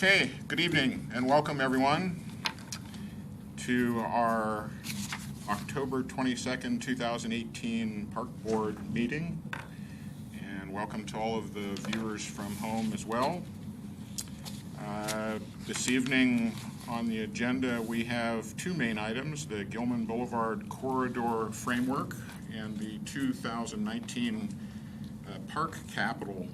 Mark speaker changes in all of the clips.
Speaker 1: Okay, good evening and welcome everyone to our October 22nd, 2018 Park Board meeting, and welcome to all of the viewers from home as well. This evening on the agenda we have two main items, the Gilman Boulevard Corridor Framework and the 2019 Park Capital.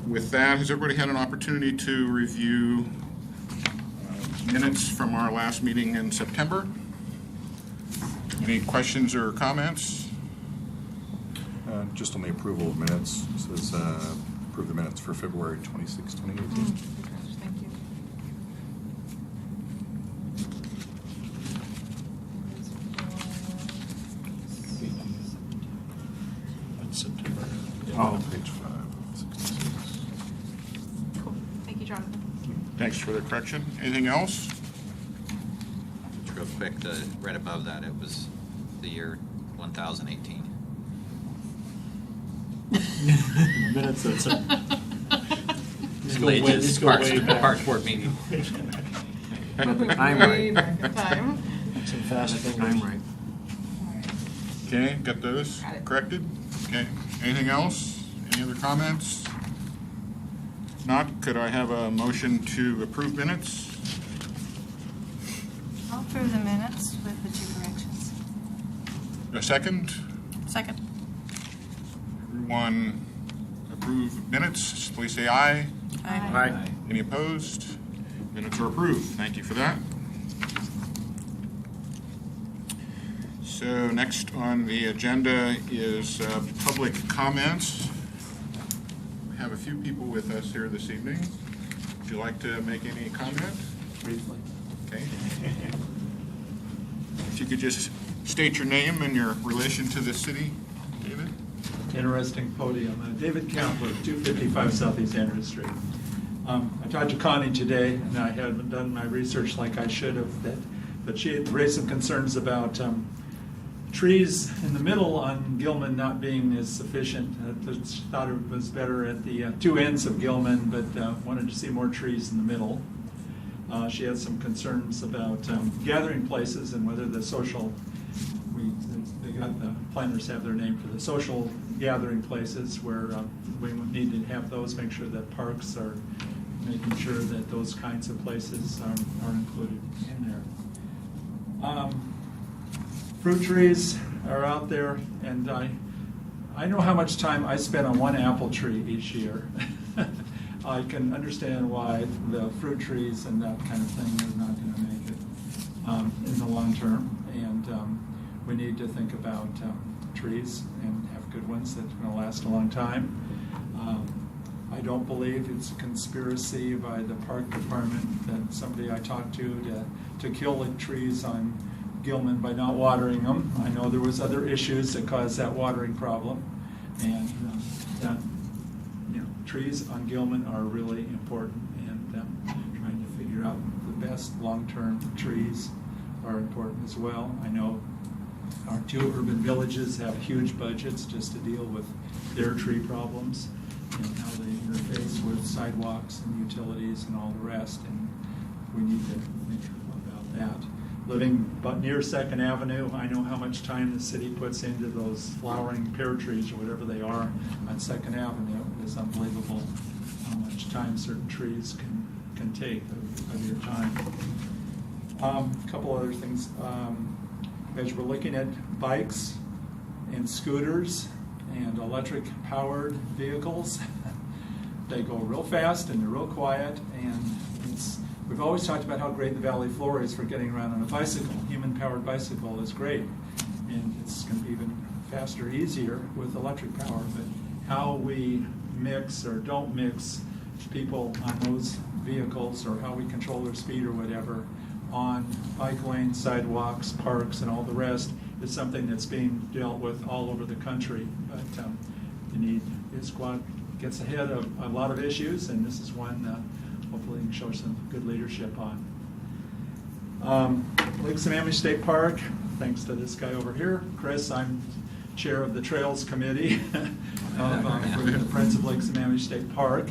Speaker 1: With that, has everybody had an opportunity to review minutes from our last meeting in September? Any questions or comments?
Speaker 2: Just on the approval of minutes, it says approve the minutes for February 26, 2018.
Speaker 3: Thank you.
Speaker 2: That's September.
Speaker 1: Oh.
Speaker 2: Page 5, 66.
Speaker 3: Cool. Thank you, Jonathan.
Speaker 1: Thanks for the correction. Anything else?
Speaker 4: Just real quick, right above that, it was the year 1018.
Speaker 5: Minutes that's
Speaker 4: Latest Park Board meeting.
Speaker 5: I'm
Speaker 3: Way
Speaker 5: right.
Speaker 3: back in time.
Speaker 5: Some fast thing. I'm right.
Speaker 1: Okay, got those
Speaker 3: Got it.
Speaker 1: corrected? Okay, anything else? Any other comments? Not, could I have a motion to approve minutes?
Speaker 6: I'll approve the minutes with the two corrections.
Speaker 1: A second?
Speaker 6: Second.
Speaker 1: Everyone approve minutes, please say aye.
Speaker 5: Aye.
Speaker 1: Any opposed? Minutes are approved. Thank you for that. So next on the agenda is public comments. We have a few people with us here this evening. Would you like to make any comment?
Speaker 5: Briefly.
Speaker 1: Okay. If you could just state your name and your relation to the city, David.
Speaker 7: Interesting podium. David Campbell, 255 Southeast Andrews Street. I talked to Connie today, and I haven't done my research like I should have, but she had raised some concerns about trees in the middle on Gilman not being as sufficient. She thought it was better at the two ends of Gilman, but wanted to see more trees in the middle. She had some concerns about gathering places and whether the social, the planners have their name for the social gathering places where we need to have those, make sure that parks are making sure that those kinds of places are included in there. Fruit trees are out there, and I know how much time I spend on one apple tree each year. I can understand why the fruit trees and that kind of thing are not going to make it in the long term, and we need to think about trees and have good ones that are going to last a long time. I don't believe it's a conspiracy by the park department that somebody I talked to kill the trees on Gilman by not watering them. I know there was other issues that caused that watering problem, and trees on Gilman are really important, and trying to figure out the best long-term trees are important as well. I know our two urban villages have huge budgets just to deal with their tree problems and how they interface with sidewalks and utilities and all the rest, and we need to think about that. Living but near 2nd Avenue, I know how much time the city puts into those flowering pear trees or whatever they are on 2nd Avenue. It's unbelievable how much time certain trees can take of your time. A couple other things. As we're looking at bikes and scooters and electric-powered vehicles, they go real fast and they're real quiet, and we've always talked about how great the valley floor is for getting around on a bicycle. Human-powered bicycle is great, and it's going to be even faster, easier with electric power, but how we mix or don't mix people on those vehicles, or how we control their speed or whatever on bike lanes, sidewalks, parks, and all the rest is something that's being dealt with all over the country. But the need Issaquah gets ahead of a lot of issues, and this is one hopefully can show some good leadership on. Lake Sammamish State Park, thanks to this guy over here, Chris, I'm chair of the Trails Committee. for the Friends of Lake Sammamish State Park.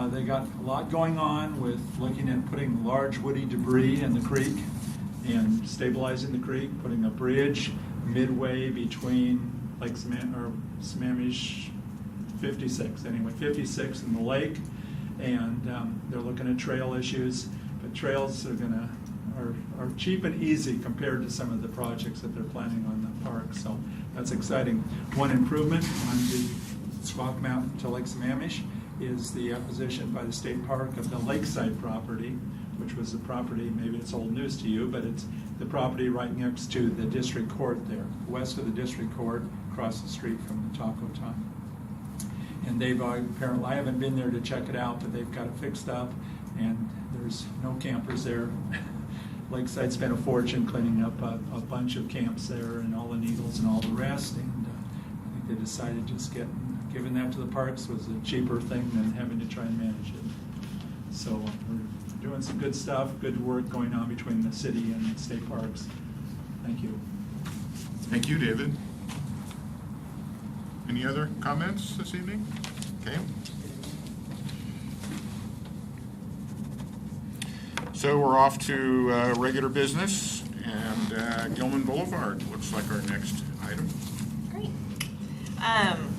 Speaker 7: They got a lot going on with looking at putting large woody debris in the creek and stabilizing the creek, putting a bridge midway between Lake Sammamish 56 and the lake, and they're looking at trail issues. But trails are cheap and easy compared to some of the projects that they're planning on the park. So that's exciting. One improvement on the Squawk Mountain to Lake Sammamish is the acquisition by the state park of the lakeside property, which was the property, maybe it's old news to you, but it's the property right next to the district court there, west of the district court, across the street from the Taco Time. And they've apparently, I haven't been there to check it out, but they've got it fixed up, and there's no campers there. Lakeside spent a fortune cleaning up a bunch of camps there and all the needles and all the rest, and I think they decided just giving that to the parks was a cheaper thing than having to try and manage it. So we're doing some good stuff, good work going on between the city and the state parks. Thank you.
Speaker 1: Thank you, David. Any other comments this evening? Okay. So we're off to regular business, and Gilman Boulevard looks like our next item.
Speaker 6: Great.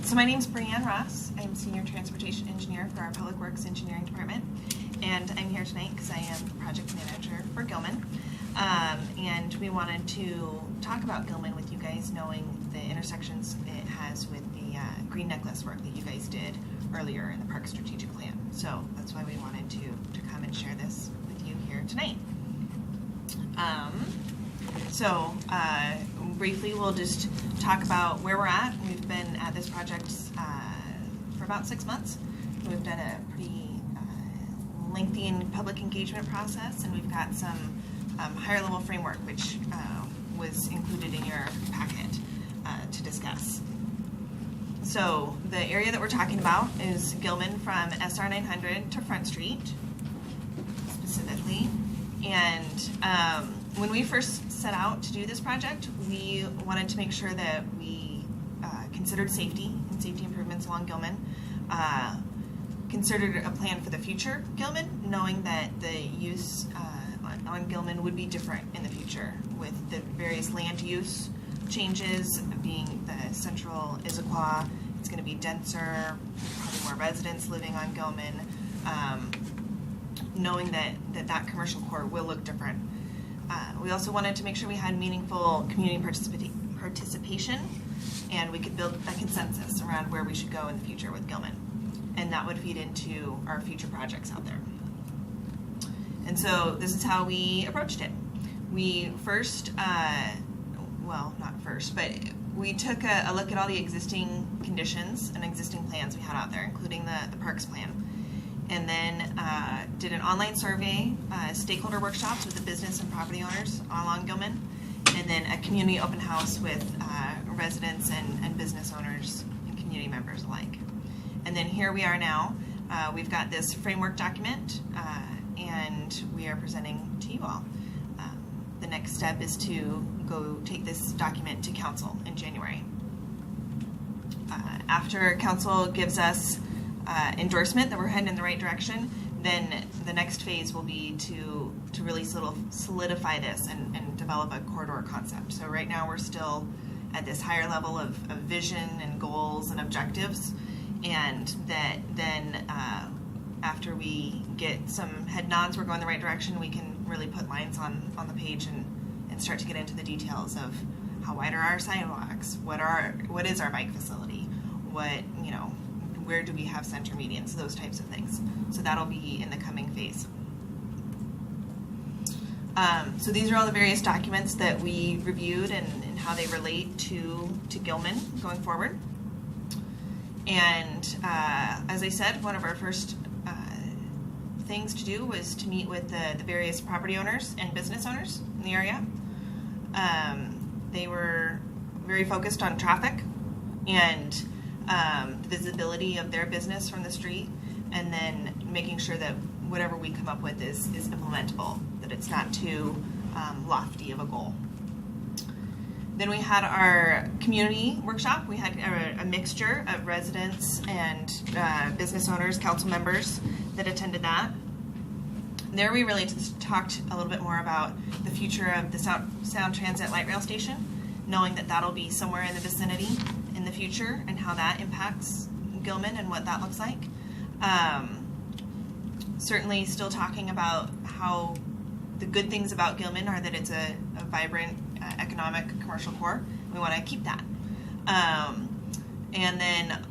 Speaker 6: So my name's Brianne Ross. I'm Senior Transportation Engineer for our Public Works Engineering Department, and I'm here tonight because I am Project Manager for Gilman. And we wanted to talk about Gilman with you guys, knowing the intersections it has with the Green Necklace work that you guys did earlier in the Park Strategic Plan. So that's why we wanted to come and share this with you here tonight. Briefly, we'll just talk about where we're at. We've been at this project for about 6 months. We've done a pretty lengthy public engagement process, and we've got some higher level framework, which was included in your packet to discuss. So the area that we're talking about is Gilman from SR 900 to Front Street, specifically. And when we first set out to do this project, we wanted to make sure that we considered safety and safety improvements along Gilman, considered a plan for the future Gilman, knowing that the use on Gilman would be different in the future with the various land use changes, being the central Issaquah. It's going to be denser, probably more residents living on Gilman, knowing that commercial core will look different. We also wanted to make sure we had meaningful community participation, and we could build a consensus around where we should go in the future with Gilman, and that would feed into our future projects out there. And so this is how we approached it. We first, not first, but we took a look at all the existing conditions and existing plans we had out there, including the parks plan, and then did an online survey, stakeholder workshops with the business and property owners along Gilman, and then a community open house with residents and business owners and community members alike. And then here we are now. We've got this framework document, and we are presenting to you all. The next step is to go take this document to council in January. After council gives us endorsement that we're heading in the right direction, then the next phase will be to really solidify this and develop a corridor concept. So right now we're still at this higher level of vision and goals and objectives, and that then after we get some head nods, we're going the right direction, we can really put lines on the page and start to get into the details of how wide are our sidewalks, what is our bike facility, where do we have center medians, those types of things. So that'll be in the coming phase. So these are all the various documents that we reviewed and how they relate to Gilman going forward. And as I said, one of our first things to do was to meet with the various property owners and business owners in the area. They were very focused on traffic and the visibility of their business from the street, and then making sure that whatever we come up with is implementable, that it's not too lofty of a goal. Then we had our community workshop. We had a mixture of residents and business owners, council members that attended that. There we really just talked a little bit more about the future of the Sound Transit Light Rail Station, knowing that that'll be somewhere in the vicinity in the future and how that impacts Gilman and what that looks like. Certainly still talking about how the good things about Gilman are that it's a vibrant economic commercial core. We want to keep that. And then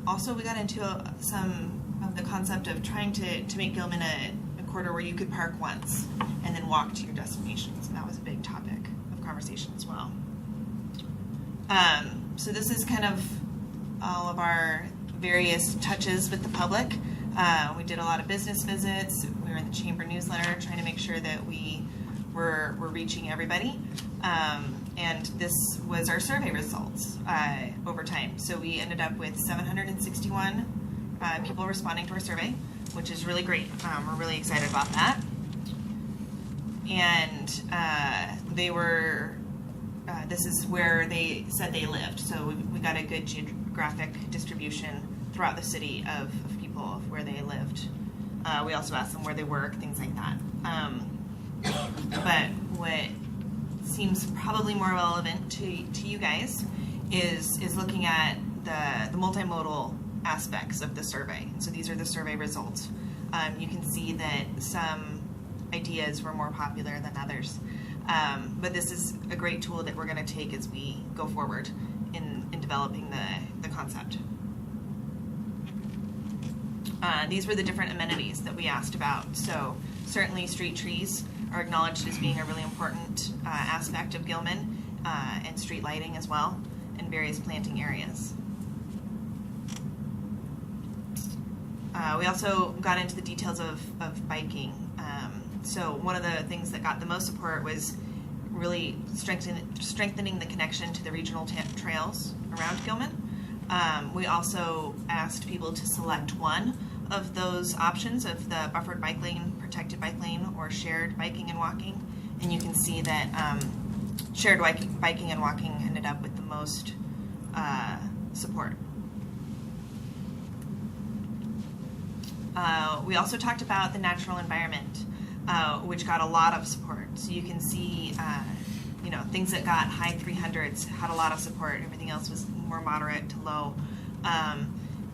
Speaker 6: also we got into some of the concept of trying to make Gilman a corridor where you could park once and then walk to your destinations. And that was a big topic of conversation as well. So this is kind of all of our various touches with the public. We did a lot of business visits. We were in the chamber newsletter trying to make sure that we were reaching everybody. And this was our survey results over time. So we ended up with 761 people responding to our survey, which is really great. We're really excited about that. And they were, this is where they said they lived. So we got a good geographic distribution throughout the city of people of where they lived. We also asked them where they work, things like that. But what seems probably more relevant to you guys is looking at the multimodal aspects of the survey. So these are the survey results. You can see that some ideas were more popular than others. But this is a great tool that we're going to take as we go forward in developing the concept. These were the different amenities that we asked about. So certainly street trees are acknowledged as being a really important aspect of Gilman, and street lighting as well, and various planting areas. We also got into the details of biking. So one of the things that got the most support was really strengthening the connection to the regional trails around Gilman. We also asked people to select one of those options of the buffered bike lane, protected bike lane, or shared biking and walking. And you can see that shared biking and walking ended up with the most support. We also talked about the natural environment, which got a lot of support. So you can see, things that got high 300s had a lot of support. Everything else was more moderate to low.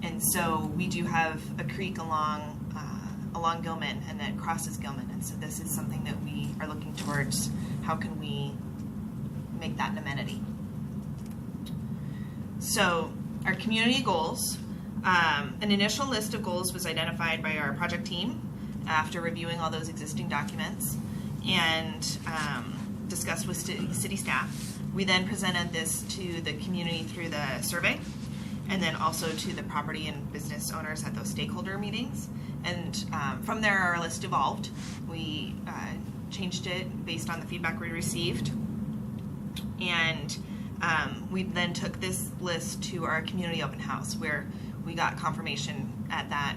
Speaker 6: And so we do have a creek along Gilman, and that crosses Gilman. And so this is something that we are looking towards. How can we make that an amenity? So our community goals. An initial list of goals was identified by our project team after reviewing all those existing documents and discussed with city staff. We then presented this to the community through the survey, and then also to the property and business owners at those stakeholder meetings. And from there, our list evolved. We changed it based on the feedback we received. And we then took this list to our community open house, where we got confirmation at that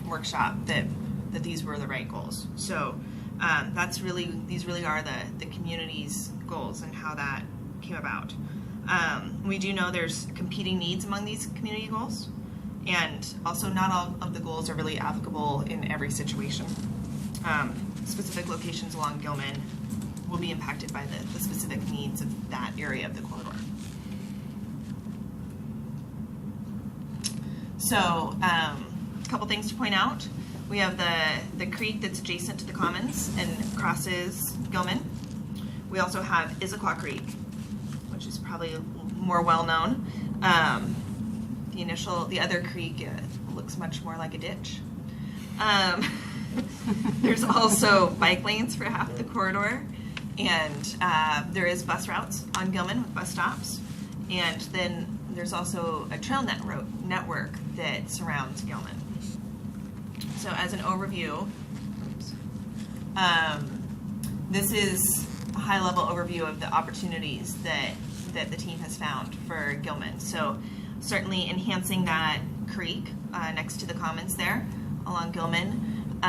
Speaker 6: workshop that these were the right goals. So these really are the community's goals and how that came about. We do know there's competing needs among these community goals, and also not all of the goals are really applicable in every situation. Specific locations along Gilman will be impacted by the specific needs of that area of the corridor. So a couple things to point out. We have the creek that's adjacent to the commons and crosses Gilman. We also have Issaquah Creek, which is probably more well known. The other creek looks much more like a ditch. There's also bike lanes for half the corridor, and there is bus routes on Gilman with bus stops. And then there's also a trail network that surrounds Gilman. So as an overview, this is a high-level overview of the opportunities that the team has found for Gilman. So certainly enhancing that creek next to the commons there along Gilman,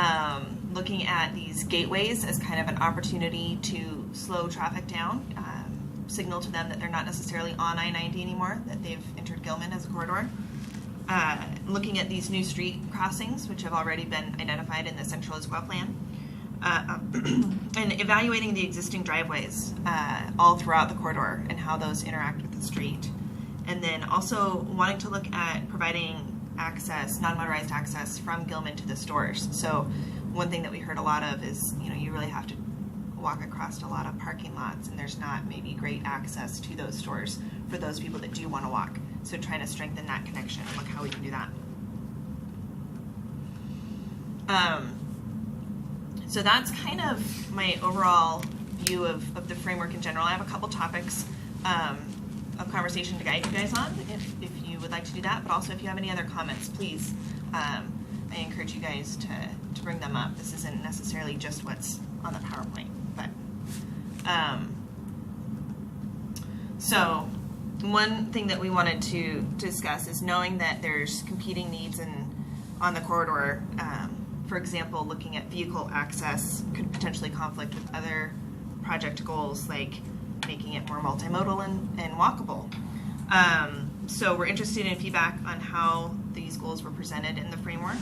Speaker 6: looking at these gateways as kind of an opportunity to slow traffic down, signal to them that they're not necessarily on I-90 anymore, that they've entered Gilman as a corridor. Looking at these new street crossings, which have already been identified in the Central Issaquah Plan, and evaluating the existing driveways all throughout the corridor and how those interact with the street. And then also wanting to look at providing access, non-motorized access from Gilman to the stores. So one thing that we heard a lot of is, you really have to walk across a lot of parking lots, and there's not maybe great access to those stores for those people that do want to walk. So trying to strengthen that connection and look how we can do that. So that's kind of my overall view of the framework in general. I have a couple topics of conversation to guide you guys on, if you would like to do that. But also, if you have any other comments, please, I encourage you guys to bring them up. This isn't necessarily just what's on the PowerPoint, but so one thing that we wanted to discuss is knowing that there's competing needs on the corridor. For example, looking at vehicle access could potentially conflict with other project goals, like making it more multimodal and walkable. So we're interested in feedback on how these goals were presented in the framework,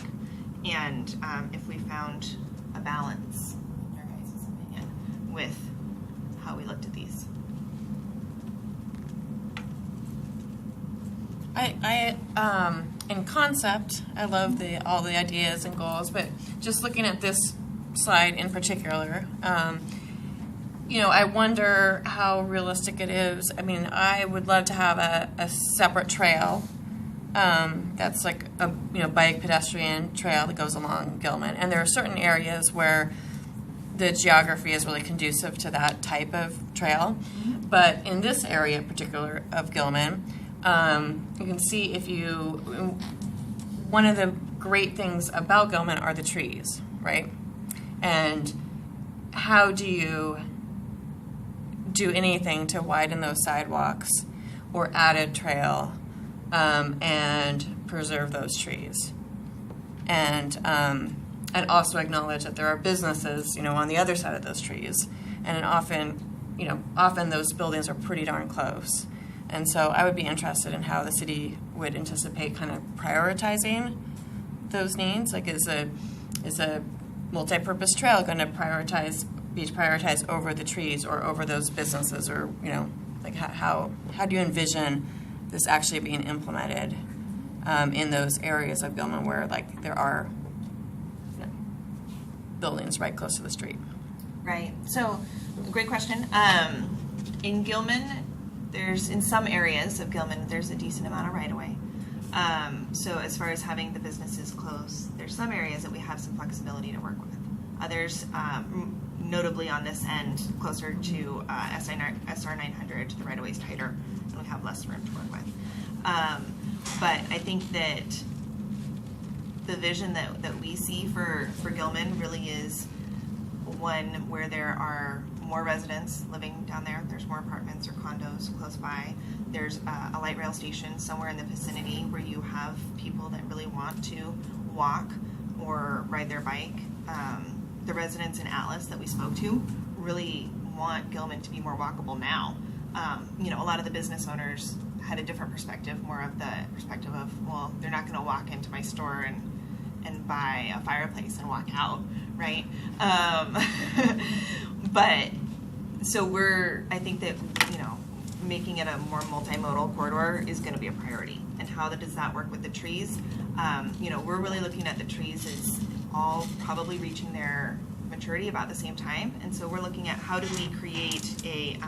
Speaker 6: and if we found a balance, in your guys' opinion, with how we looked at these.
Speaker 8: I in concept, I love all the ideas and goals, but just looking at this slide in particular, I wonder how realistic it is. I mean, I would love to have a separate trail that's like a bike pedestrian trail that goes along Gilman, and there are certain areas where the geography is really conducive to that type of trail. But in this area in particular of Gilman, you can see one of the great things about Gilman are the trees, right? And how do you do anything to widen those sidewalks or add a trail and preserve those trees? And also acknowledge that there are businesses, on the other side of those trees. And often those buildings are pretty darn close. And so I would be interested in how the city would anticipate kind of prioritizing those needs. Like, is a multi-purpose trail going to be prioritized over the trees or over those businesses, or like how do you envision this actually being implemented in those areas of Gilman where there are buildings right close to the street?
Speaker 6: Right. So, great question. In Gilman, in some areas of Gilman, there's a decent amount of right-of-way. So as far as having the businesses close, there's some areas that we have some flexibility to work with. Others, notably on this end, closer to SR 900, the right-of-way is tighter, and we have less room to work with. But I think that the vision that we see for Gilman really is one where there are more residents living down there. There's more apartments or condos close by. There's a light rail station somewhere in the vicinity where you have people that really want to walk or ride their bike. The residents in Atlas that we spoke to really want Gilman to be more walkable now. A lot of the business owners had a different perspective, more of the perspective of, well, they're not going to walk into my store and buy a fireplace and walk out, right? But so I think that, making it a more multimodal corridor is going to be a priority. And how does that work with the trees? We're really looking at the trees as all probably reaching their maturity about the same time. And so we're looking at how do we create a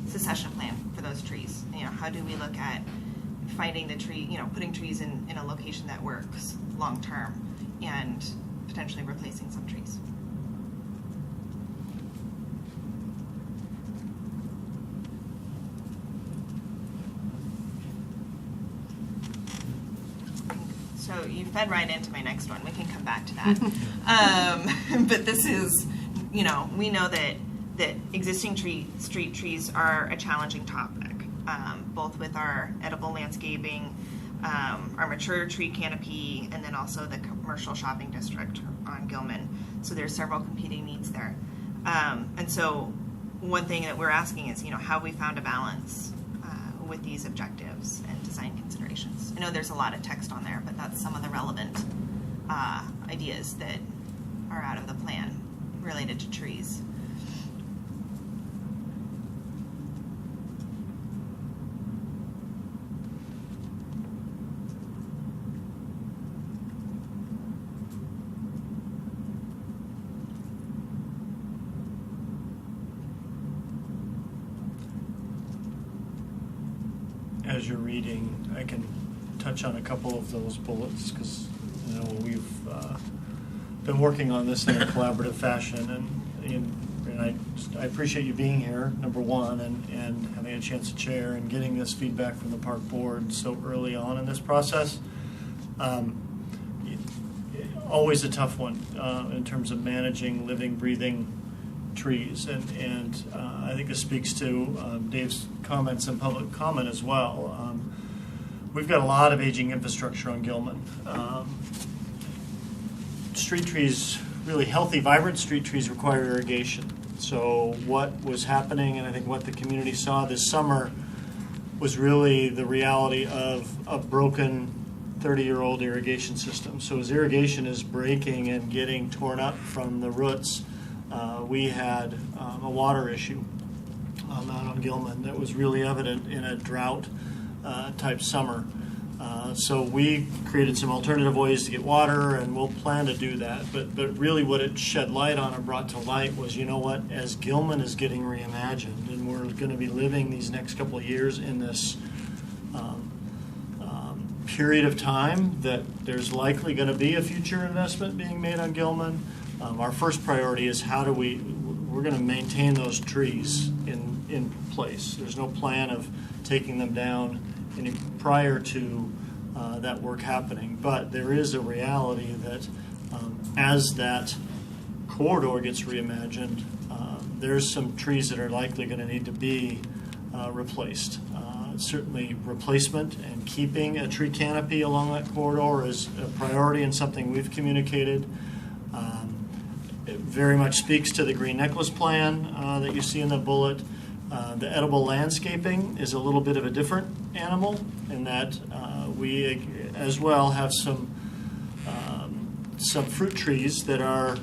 Speaker 6: succession plan for those trees? How do we look at finding the tree, putting trees in a location that works long term and potentially replacing some trees? So you fed right into my next one. We can come back to that. But this is, we know that existing street trees are a challenging topic, both with our edible landscaping, our mature tree canopy, and then also the commercial shopping district on Gilman. So there's several competing needs there. And so one thing that we're asking is, have we found a balance with these objectives and design considerations? I know there's a lot of text on there, but that's some of the relevant ideas that are out of the plan related to trees.
Speaker 5: As you're reading, I can touch on a couple of those bullets because we've been working on this in a collaborative fashion, and I appreciate you being here, number one, and having a chance to chair and getting this feedback from the park board so early on in this process. Always a tough one in terms of managing living, breathing trees, and I think this speaks to Dave's comments and public comment as well. We've got a lot of aging infrastructure on Gilman. Street trees, really healthy, vibrant street trees require irrigation. So what was happening, and I think what the community saw this summer, was really the reality of a broken 30-year-old irrigation system. So as irrigation is breaking and getting torn up from the roots, we had a water issue out on Gilman that was really evident in a drought type summer. So we created some alternative ways to get water, and we'll plan to do that. But really what it shed light on and brought to light was, as Gilman is getting reimagined, and we're going to be living these next couple of years in this period of time that there's likely going to be a future investment being made on Gilman. Our first priority is we're going to maintain those trees in place. There's no plan of taking them down prior to that work happening. But there is a reality that as that corridor gets reimagined, there's some trees that are likely going to need to be replaced. Certainly replacement and keeping a tree canopy along that corridor is a priority and something we've communicated. It very much speaks to the Green Necklace Plan that you see in the bullet. The edible landscaping is a little bit of a different animal in that we as well have some fruit trees that are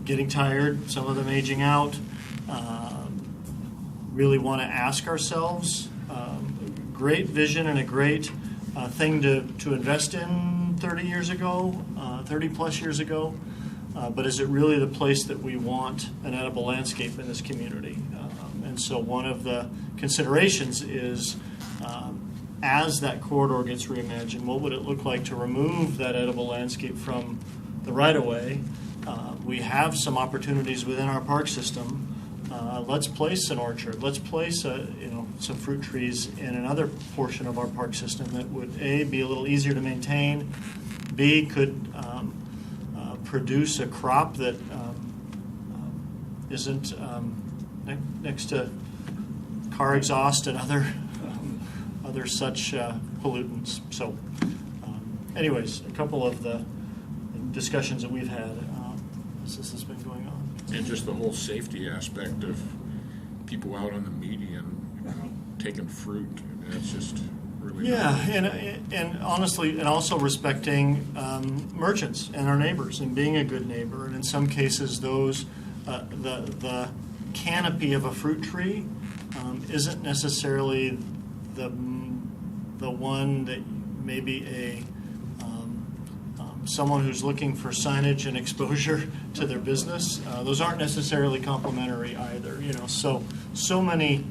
Speaker 5: getting tired, some of them aging out. Really want to ask ourselves, great vision and a great thing to invest in 30 years ago, 30 plus years ago. But is it really the place that we want an edible landscape in this community? And so one of the considerations is, as that corridor gets reimagined, what would it look like to remove that edible landscape from the right-of-way? We have some opportunities within our park system. Let's place an orchard. Let's place some fruit trees in another portion of our park system that would, A, be a little easier to maintain, B, could produce a crop that isn't next to car exhaust and other such pollutants. So anyways, a couple of the discussions that we've had as this has been going on.
Speaker 1: And just the whole safety aspect of people out on the median, taking fruit. That's just really
Speaker 5: and honestly, and also respecting merchants and our neighbors and being a good neighbor. And in some cases, those the canopy of a fruit tree isn't necessarily the one that maybe someone who's looking for signage and exposure to their business. Those aren't necessarily complementary either. So many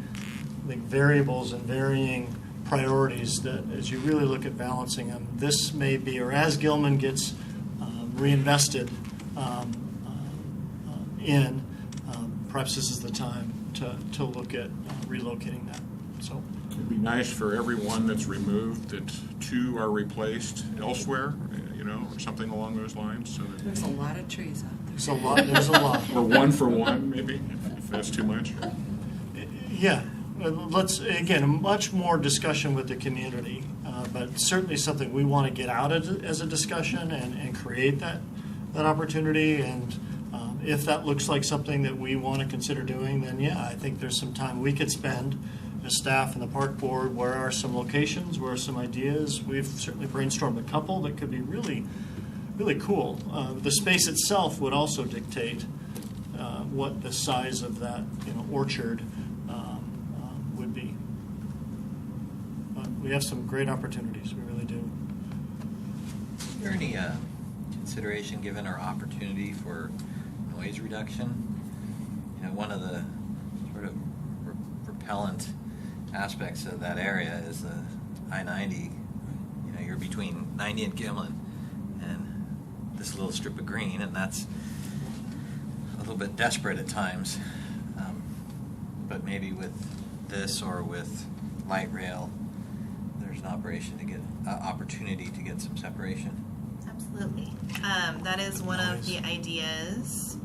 Speaker 5: variables and varying priorities that as you really look at balancing them, this may be, or as Gilman gets reinvested perhaps this is the time to look at relocating that. So
Speaker 1: it'd be nice for everyone that's removed that two are replaced elsewhere, or something along those lines. So that
Speaker 9: There's a lot of trees out there.
Speaker 5: there's a lot.
Speaker 1: or one for one, maybe, if that's too much.
Speaker 5: Yeah. Let's, again, much more discussion with the community, but certainly something we want to get out as a discussion and create that opportunity. And If that looks like something that we want to consider doing, then yeah, I think there's some time we could spend as staff and the park board. Where are some locations? Where are some ideas? We've certainly brainstormed a couple that could be really, really cool. The space itself would also dictate what the size of that orchard would be. But we have some great opportunities. We really do.
Speaker 4: Is there any consideration given or opportunity for noise reduction? One of the sort of repellent aspects of that area is the I-90. You're between 90 and Gilman, and this little strip of green, and that's a little bit desperate at times. But maybe with this or with light rail, there's an opportunity to get some separation.
Speaker 6: Absolutely. That is one of the ideas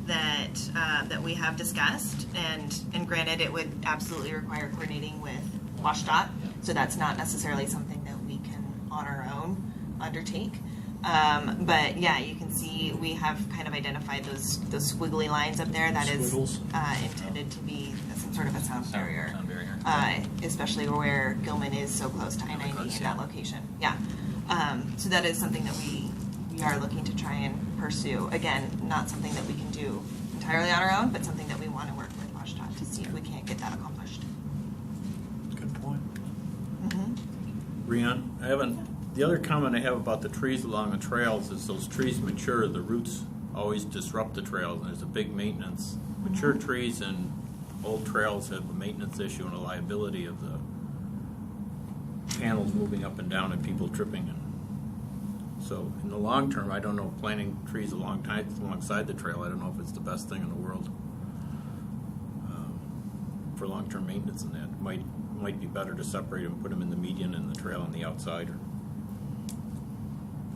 Speaker 6: that we have discussed, and granted, it would absolutely require coordinating with WashDOT, so that's not necessarily something that we can on our own undertake. But yeah, you can see we have kind of identified those squiggly lines up there. That is intended to be some sort of a sound barrier. Especially where Gilman is so close to I-90 in that location. Yeah. So that is something that we are looking to try and pursue. Again, not something that we can do entirely on our own, but something that we want to work with WashDOT to see if we can't get that accomplished.
Speaker 5: Good point.
Speaker 9: Rian, the other comment I have about the trees along the trails is those trees mature, the roots always disrupt the trails, and there's a big maintenance. Mature trees and old trails have a maintenance issue and a liability of the panels moving up and down and people tripping. And so in the long term, I don't know, planting trees alongside the trail, I don't know if it's the best thing in the world. For long-term maintenance, and that might be better to separate them, put them in the median and the trail on the outside.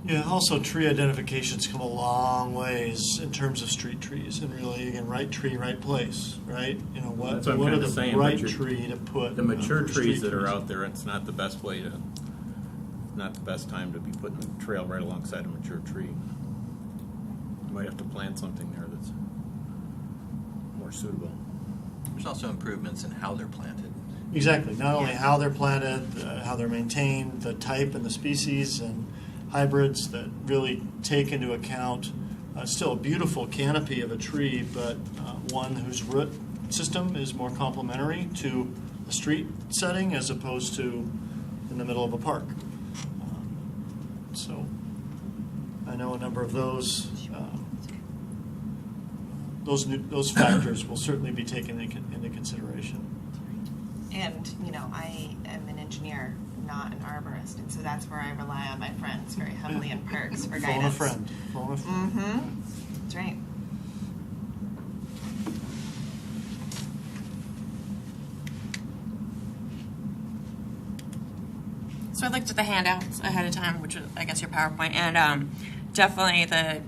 Speaker 5: Yeah, also tree identification's come a long ways in terms of street trees, and really, again, right tree, right place, right?
Speaker 9: That's what I'm
Speaker 5: what are
Speaker 9: kinda
Speaker 5: the
Speaker 9: saying,
Speaker 5: right
Speaker 9: but
Speaker 5: tree to put?
Speaker 9: The mature
Speaker 5: for
Speaker 9: trees
Speaker 5: street
Speaker 9: that are out there, it's not the best time to be putting a trail right alongside a mature tree. You might have to plant something there that's more suitable.
Speaker 4: There's also improvements in how they're planted.
Speaker 5: Exactly. Not only how they're planted, how they're maintained, the type and the species and hybrids that really take into account still a beautiful canopy of a tree, but one whose root system is more complementary to a street setting as opposed to in the middle of a park. So I know a number of those factors will certainly be taken into consideration.
Speaker 6: And I am an engineer, not an arborist, and so that's where I rely on my friends very heavily in parks for guidance.
Speaker 5: Phone a friend.
Speaker 6: That's right.
Speaker 8: So I looked at the handouts ahead of time, which is, I guess, your PowerPoint, and definitely the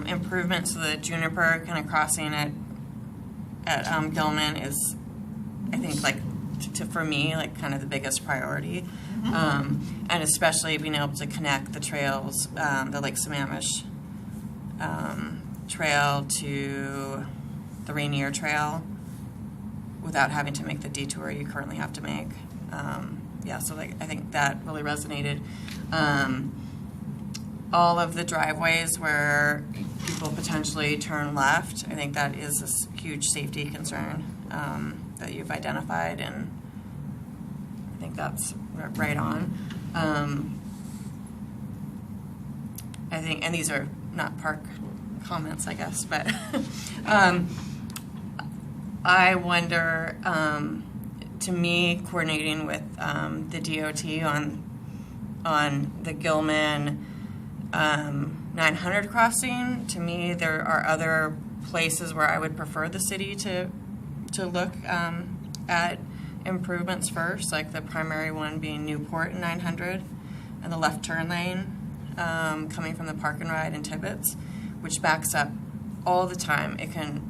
Speaker 8: improvements to the juniper kind of crossing at Gilman is, I think, for me, kind of the biggest priority, and especially being able to connect the trails, the Lake Sammamish trail to the Rainier Trail without having to make the detour you currently have to make. So I think that really resonated. All of the driveways where people potentially turn left, I think that is a huge safety concern that you've identified, and I think that's right on. I think, and these are not park comments, I guess, but I wonder, to me, coordinating with the DOT on the Gilman 900 crossing, to me, there are other places where I would prefer the city to look at improvements first, like the primary one being Newport and 900, and the left turn lane coming from the Park and Ride in Tibbetts, which backs up all the time.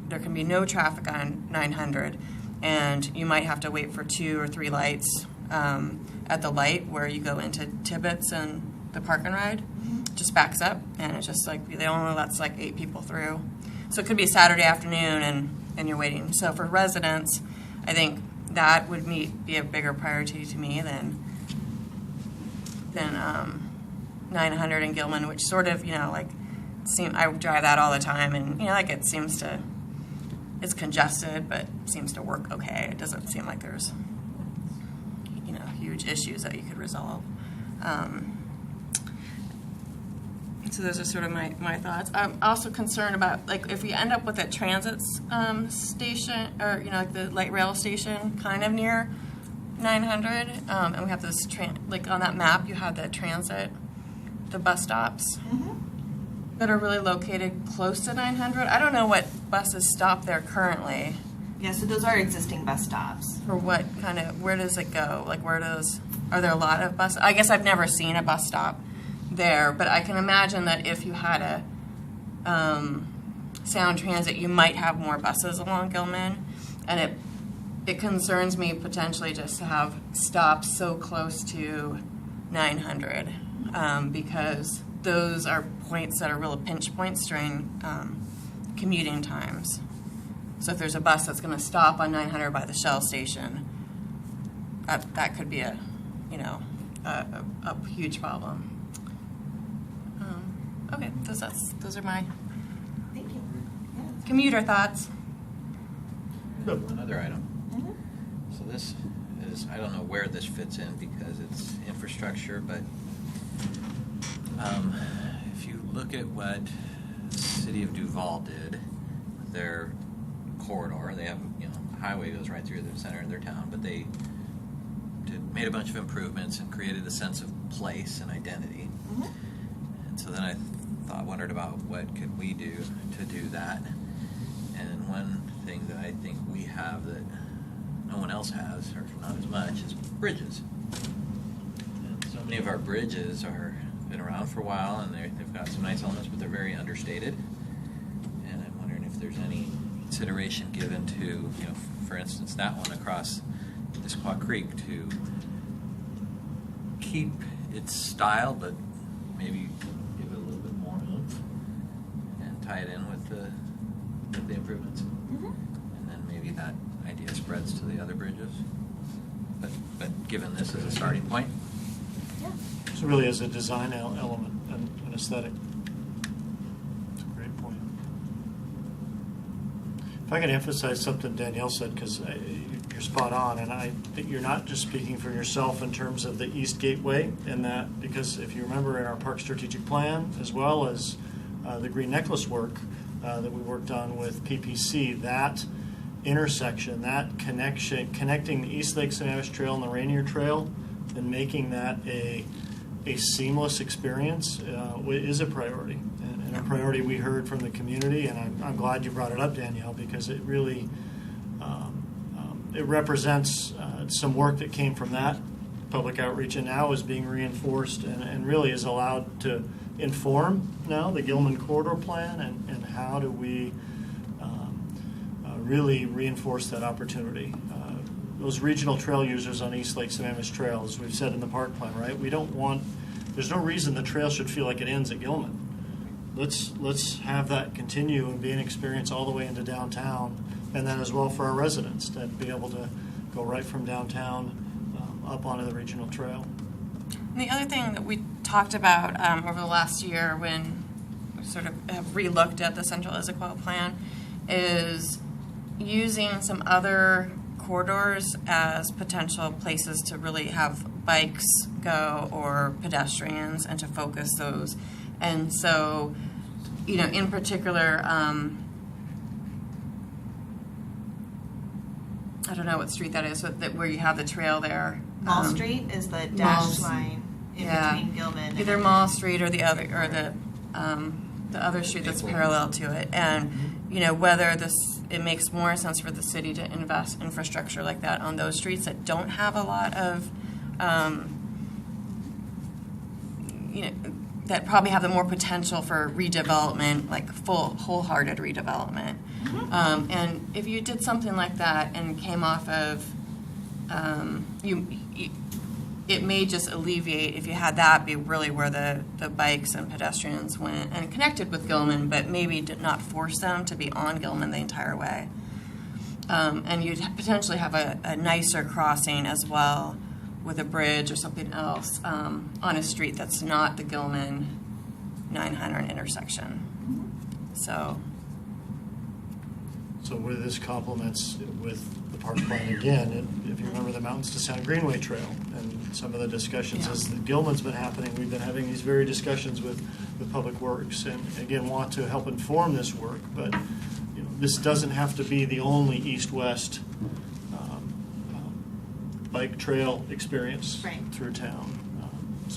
Speaker 8: There can be no traffic on 900, and you might have to wait for 2 or 3 lights at the light where you go into Tibbetts and the Park and Ride. Just backs up, and it's just they only lets 8 people through. So it could be a Saturday afternoon and you're waiting. So for residents, I think that would be a bigger priority to me than 900 in Gilman, which sort of, I drive that all the time, and it's congested, but seems to work okay. It doesn't seem like there's huge issues that you could resolve. So those are sort of my thoughts. I'm also concerned about if we end up with a transit station, or the light rail station kind of near 900, and we have this on that map you have the transit, the bus stops that are really located close to 900. I don't know what buses stop there currently.
Speaker 6: Yeah, so those are existing bus stops.
Speaker 8: For what kind of, where does it go? Are there a lot of buses? I guess I've never seen a bus stop there, but I can imagine that if you had a Sound Transit, you might have more buses along Gilman, and it concerns me potentially just to have stops so close to 900, because those are points that are real pinch points during commuting times. So if there's a bus that's going to stop on 900 by the Shell station, that could be a huge problem. Okay, those are my
Speaker 6: Thank you.
Speaker 8: commuter thoughts.
Speaker 4: One other item. So this is, I don't know where this fits in because it's infrastructure, but if you look at what the city of Duval did, their corridor, they have, a highway goes right through the center of their town, but they made a bunch of improvements and created a sense of place and identity. And so then I wondered about what could we do to do that. And one thing that I think we have that no one else has, or not as much, is bridges. And so many of our bridges been around for a while, and they've got some nice elements, but they're very understated. And I'm wondering if there's any consideration given to, for instance, that one across Issaquah Creek, to keep its style, but maybe give it a little bit more oomph and tie it in with the improvements. And then maybe that idea spreads to the other bridges. But given this as a starting point.
Speaker 5: So really as a design element and an aesthetic. That's a great point. If I could emphasize something Danielle said, because you're spot on, and I think you're not just speaking for yourself in terms of the East Gateway, and that, because if you remember in our park strategic plan, as well as the Green Necklace work that we worked on with PPC, that intersection, that connecting the East Lake Sammamish Trail and the Rainier Trail, and making that a seamless experience is a priority, and a priority we heard from the community, and I'm glad you brought it up, Danielle, because it really it represents some work that came from that public outreach, and now is being reinforced and really is allowed to inform now the Gilman Corridor Plan, and how do we really reinforce that opportunity. Those regional trail users on East Lake Sammamish Trail, as we've said in the park plan, right? There's no reason the trail should feel like it ends at Gilman. Let's have that continue and be an experience all the way into downtown, and then as well for our residents to be able to go right from downtown up onto the regional trail.
Speaker 8: And the other thing that we talked about over the last year when we sort of have relooked at the Central Issaquah plan is using some other corridors as potential places to really have bikes go or pedestrians, and to focus those. And so, in particular, I don't know what street that is, where you have the trail there.
Speaker 6: Mall Street is the dashed line in between Gilman and
Speaker 8: either Mall Street or the other street that's parallel to it, and whether it makes more sense for the city to invest infrastructure like that on those streets that don't have a lot of that probably have the more potential for redevelopment, like wholehearted redevelopment. And if you did something like that and came off of it may just alleviate, if you had that be really where the bikes and pedestrians went and connected with Gilman, but maybe did not force them to be on Gilman the entire way. And you'd potentially have a nicer crossing as well with a bridge or something else on a street that's not the Gilman 900 intersection. So
Speaker 5: where this complements with the park plan again, if you remember the Mountains to Sound Greenway Trail and some of the discussions as the Gilman's been happening, we've been having these very discussions with Public Works and again want to help inform this work, but this doesn't have to be the only east-west bike trail experience through town.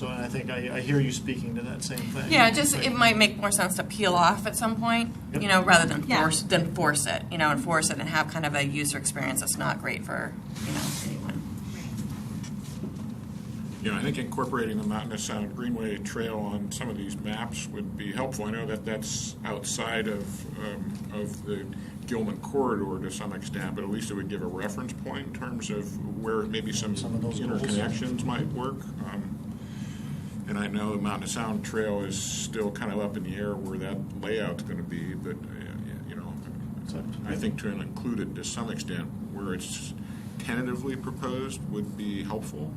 Speaker 5: And I think I hear you speaking to that same thing.
Speaker 8: yeah, just it might make more sense to peel off at some point, rather than force it, and force it and have kind of a user experience that's not great for anyone.
Speaker 1: I think incorporating the Mountain to Sound Greenway Trail on some of these maps would be helpful. I know that that's outside of the Gilman corridor to some extent, but at least it would give a reference point in terms of where maybe some
Speaker 5: of those
Speaker 1: interconnections might work. And I know the Mountain to Sound Trail is still kind of up in the air where that layout's going to be, but I think to include it to some extent where it's tentatively proposed would be helpful.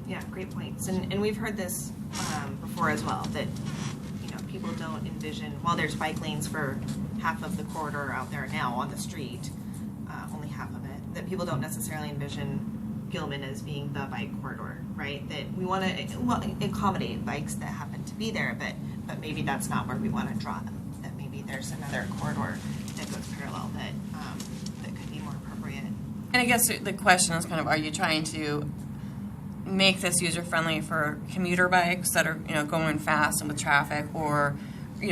Speaker 6: Yeah, great points. And we've heard this before as well, that people don't envision, while there's bike lanes for half of the corridor out there now on the street, only half of it, that people don't necessarily envision Gilman as being the bike corridor, right? That we want to accommodate bikes that happen to be there, but maybe that's not where we want to draw them. That maybe there's another corridor that goes parallel that could be more appropriate.
Speaker 8: And I guess the question is kind of, are you trying to make this user-friendly for commuter bikes that are, going fast and with traffic, or,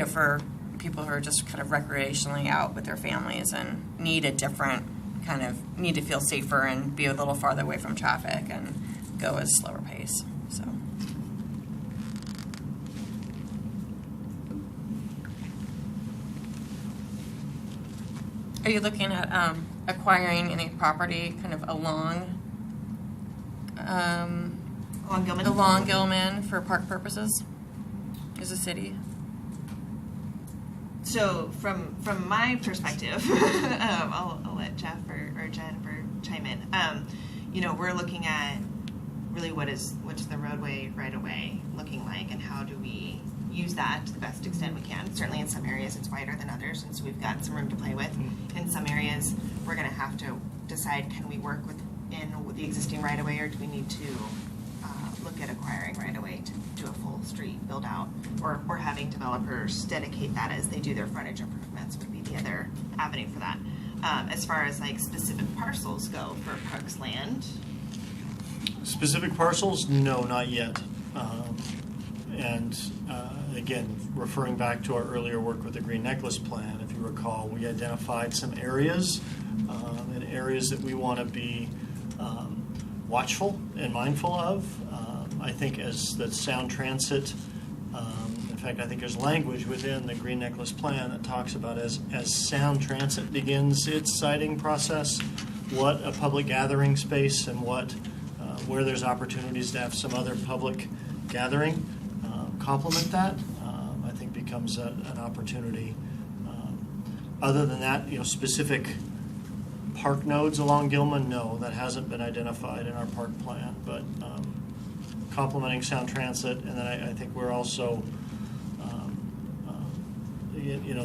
Speaker 8: for people who are just kind of recreationally out with their families and need to feel safer and be a little farther away from traffic and go at a slower pace. So. Are you looking at acquiring any property kind of along Gilman for park purposes as a city?
Speaker 6: So from my perspective, I'll let Jeff or Jennifer chime in. We're looking at really what's the roadway right away looking like, and how do we use that to the best extent we can. Certainly in some areas it's wider than others, and so we've got some room to play with. In some areas we're going to have to decide, can we work with the existing right of way, or do we need to look at acquiring right of way to do a full street build out, or having developers dedicate that as they do their frontage improvements would be the other avenue for that. As far as specific parcels go for parks land,
Speaker 5: specific parcels, no, not yet. Again, referring back to our earlier work with the Green Necklace Plan, if you recall, we identified some areas and areas that we want to be watchful and mindful of. I think as the sound transit, in fact, I think there's language within the Green Necklace Plan that talks about as sound transit begins its siting process, what a public gathering space and where there's opportunities to have some other public gathering complement that, I think becomes an opportunity. Other than that, specific park nodes along Gilman, no, that hasn't been identified in our park plan, but complementing sound transit, and then I think we're also,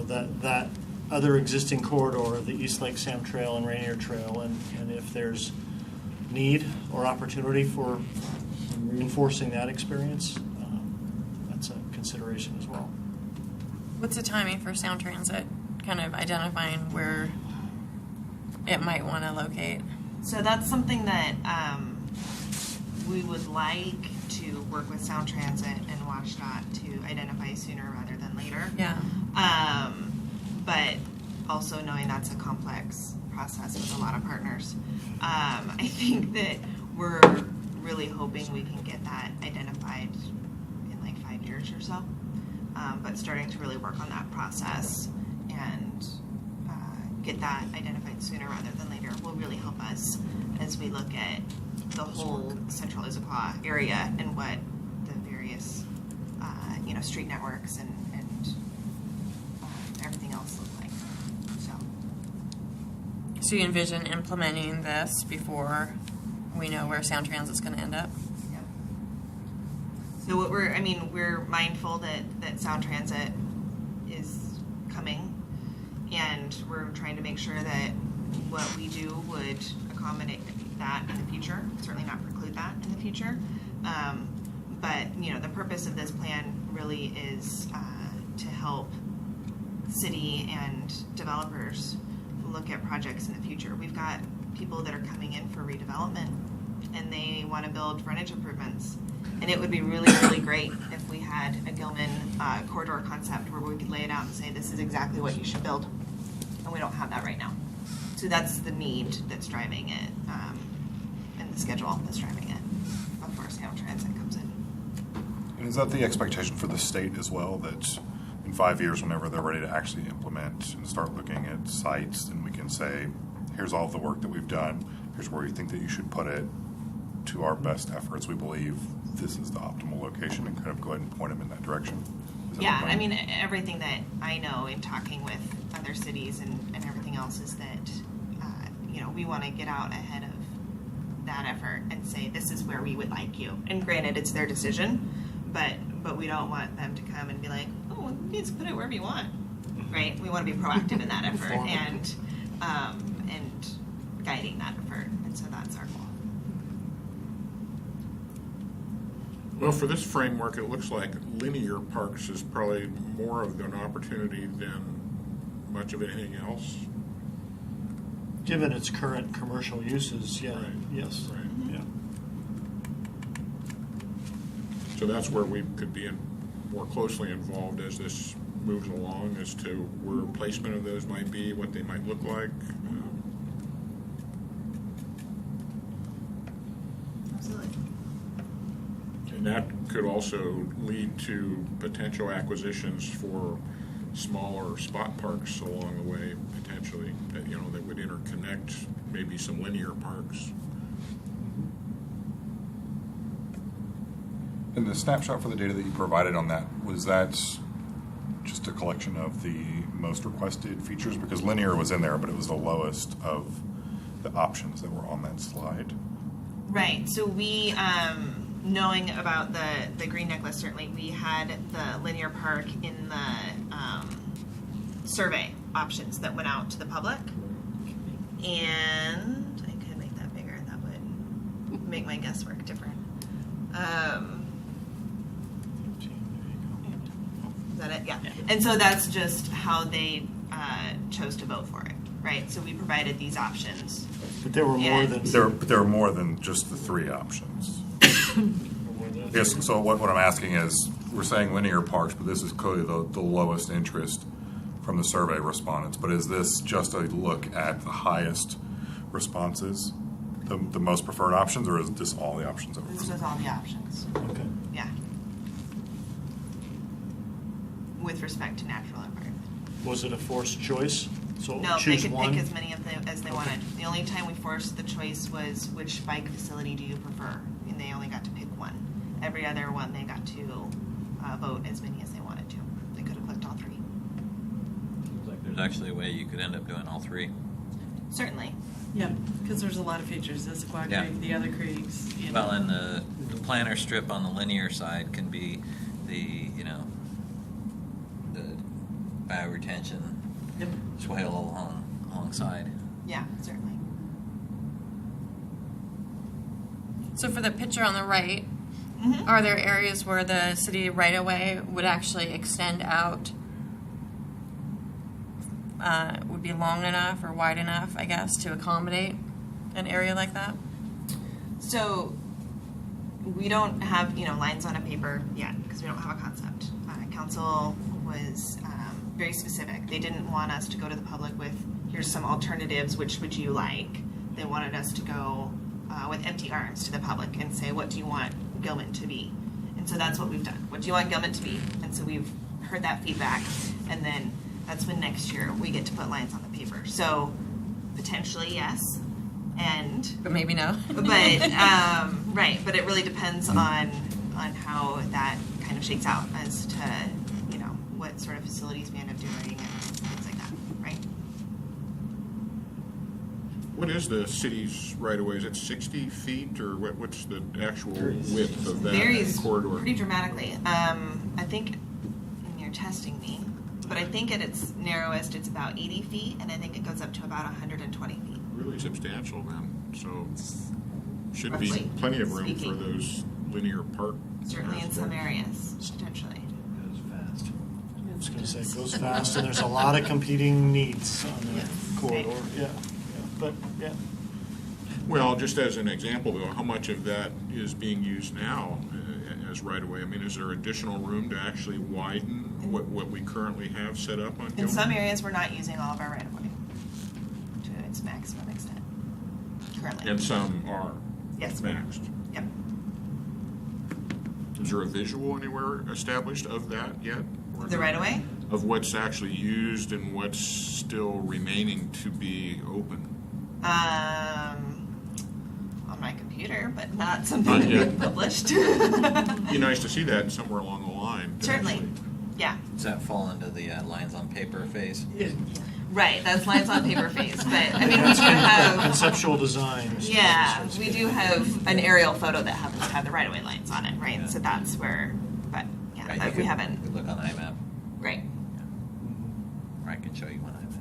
Speaker 5: that other existing corridor, the East Lake Sam Trail and Rainier Trail, and if there's need or opportunity for reinforcing that experience, that's a consideration as well.
Speaker 8: What's the timing for sound transit? Kind of identifying where it might want to locate.
Speaker 6: So that's something that we would like to work with Sound Transit and WashDOT to identify sooner rather than later.
Speaker 8: Yeah.
Speaker 6: But also knowing that's a complex process with a lot of partners. I think that we're really hoping we can get that identified in like 5 years or so. But starting to really work on that process and get that identified sooner rather than later will really help us as we look at the whole central Issaquah area and what the various, street networks and everything else look like.
Speaker 8: So you envision implementing this before we know where Sound Transit's going to end up?
Speaker 6: Yeah. So we're mindful that Sound Transit is coming, and we're trying to make sure that what we do would accommodate that in the future, certainly not preclude that in the future. But the purpose of this plan really is to help city and developers look at projects in the future. We've got people that are coming in for redevelopment, and they want to build frontage improvements. And it would be really, really great if we had a Gilman corridor concept where we could lay it out and say, this is exactly what you should build. And we don't have that right now. So that's the need that's driving it, and the schedule that's driving it before Sound Transit comes in.
Speaker 2: And is that the expectation for the state as well, that in 5 years, whenever they're ready to actually implement and start looking at sites, then we can say, here's all the work that we've done, here's where we think that you should put it, to our best efforts, we believe this is the optimal location, and kind of go ahead and point them in that direction?
Speaker 6: Yeah, everything that I know in talking with other cities and everything else is that, we want to get out ahead of that effort and say, this is where we would like you. And granted, it's their decision, but we don't want them to come and be like, oh, you just put it wherever you want, right? We want to be proactive in that effort and guiding that effort, and so that's our goal.
Speaker 1: Well, for this framework, it looks like linear parks is probably more of an opportunity than much of anything else.
Speaker 5: Given its current commercial uses, yeah,
Speaker 1: Right.
Speaker 5: yes.
Speaker 1: Right.
Speaker 5: Yeah.
Speaker 1: So that's where we could be more closely involved as this moves along, as to where placement of those might be, what they might look like.
Speaker 6: Absolutely.
Speaker 1: And that could also lead to potential acquisitions for smaller spot parks along the way, potentially, that would interconnect maybe some linear parks.
Speaker 2: And the snapshot for the data that you provided on that, was that just a collection of the most requested features? Because linear was in there, but it was the lowest of the options that were on that slide.
Speaker 6: Right. So we, knowing about the green necklace, certainly we had the linear park in the survey options that went out to the public. And I could make that bigger. That would make my guesswork different. Is that it? Yeah. And so that's just how they chose to vote for it, right? So we provided these options.
Speaker 5: But there were more
Speaker 6: Yeah.
Speaker 5: than...
Speaker 2: There are more than just the three options. Yes, so what I'm asking is, we're saying linear parks, but this is clearly the lowest interest from the survey respondents. But is this just a look at the highest responses, the most preferred options, or is this all the options that were
Speaker 6: This was all the options.
Speaker 5: Okay.
Speaker 6: Yeah. With respect to natural environment.
Speaker 5: Was it a forced choice? So
Speaker 6: No, they
Speaker 5: choose
Speaker 6: could
Speaker 5: one?
Speaker 6: pick as many of them as they wanted. The only time we forced the choice was, which bike facility do you prefer? And they only got to pick one. Every other one, they got to vote as many as they wanted to. They could have clicked all three.
Speaker 4: Seems like there's actually a way you could end up doing all three.
Speaker 6: Certainly.
Speaker 10: Yeah, because there's a lot of features, Issaquah
Speaker 4: Yeah.
Speaker 10: Creek, the other creeks.
Speaker 4: Well, and the planter strip on the linear side can be the bioretention
Speaker 10: Yep.
Speaker 4: swale alongside.
Speaker 6: Yeah, certainly.
Speaker 8: So for the picture on the right,
Speaker 6: Mhm.
Speaker 8: are there areas where the city right-of-way would actually extend out, would be long enough or wide enough, I guess, to accommodate an area like that?
Speaker 6: So we don't have, lines on a paper yet because we don't have a concept. Council was very specific. They didn't want us to go to the public with, here's some alternatives, which would you like? They wanted us to go with empty arms to the public and say, what do you want Gilman to be? And so that's what we've done. What do you want Gilman to be? And so we've heard that feedback and then that's when next year we get to put lines on the paper. So potentially yes, and
Speaker 8: But maybe no.
Speaker 6: but right, but it really depends on how that kind of shakes out as to what sort of facilities we end up doing and things like that, right?
Speaker 1: What is the city's right of way? Is it 60 feet or what's the actual width of that
Speaker 6: Varies
Speaker 1: corridor?
Speaker 6: pretty dramatically. I think, and you're testing me, but I think at its narrowest it's about 80 feet, and I think it goes up to about 120 feet.
Speaker 1: Really substantial then. So should be
Speaker 6: Roughly
Speaker 1: plenty of room
Speaker 6: speaking.
Speaker 1: for those linear park.
Speaker 6: Certainly in some areas, potentially.
Speaker 5: I was going to say, it goes fast, and there's a lot of competing needs on the corridor. Yeah, but yeah.
Speaker 1: Well, just as an example, though, how much of that is being used now as right-of-way? I mean, is there additional room to actually widen what we currently have set up on Gilman?
Speaker 6: In some areas, we're not using all of our right-of-way to its maximum extent currently.
Speaker 1: And some are
Speaker 6: Yes.
Speaker 1: maxed.
Speaker 6: Yep.
Speaker 1: Is there a visual anywhere established of that yet? Or
Speaker 6: The right-of-way?
Speaker 1: of what's actually used and what's still remaining to be open?
Speaker 6: On my computer, but not something
Speaker 1: Not
Speaker 6: that
Speaker 1: yet.
Speaker 6: we've published.
Speaker 1: Be nice to see that somewhere along the line.
Speaker 6: Certainly. Yeah.
Speaker 4: Does that fall into the lines on paper phase?
Speaker 6: Right. That's lines on paper phase. But I mean, we do have.
Speaker 5: Conceptual design.
Speaker 6: Yeah, we do have an aerial photo that happens to have the right-of-way lines on it, right?
Speaker 4: Yeah.
Speaker 6: So that's where, but yeah,
Speaker 4: Right,
Speaker 6: but
Speaker 4: you
Speaker 6: we
Speaker 4: could-
Speaker 6: haven't.
Speaker 4: you could look on IMAP,
Speaker 6: Right.
Speaker 4: or I can show you one IMAP.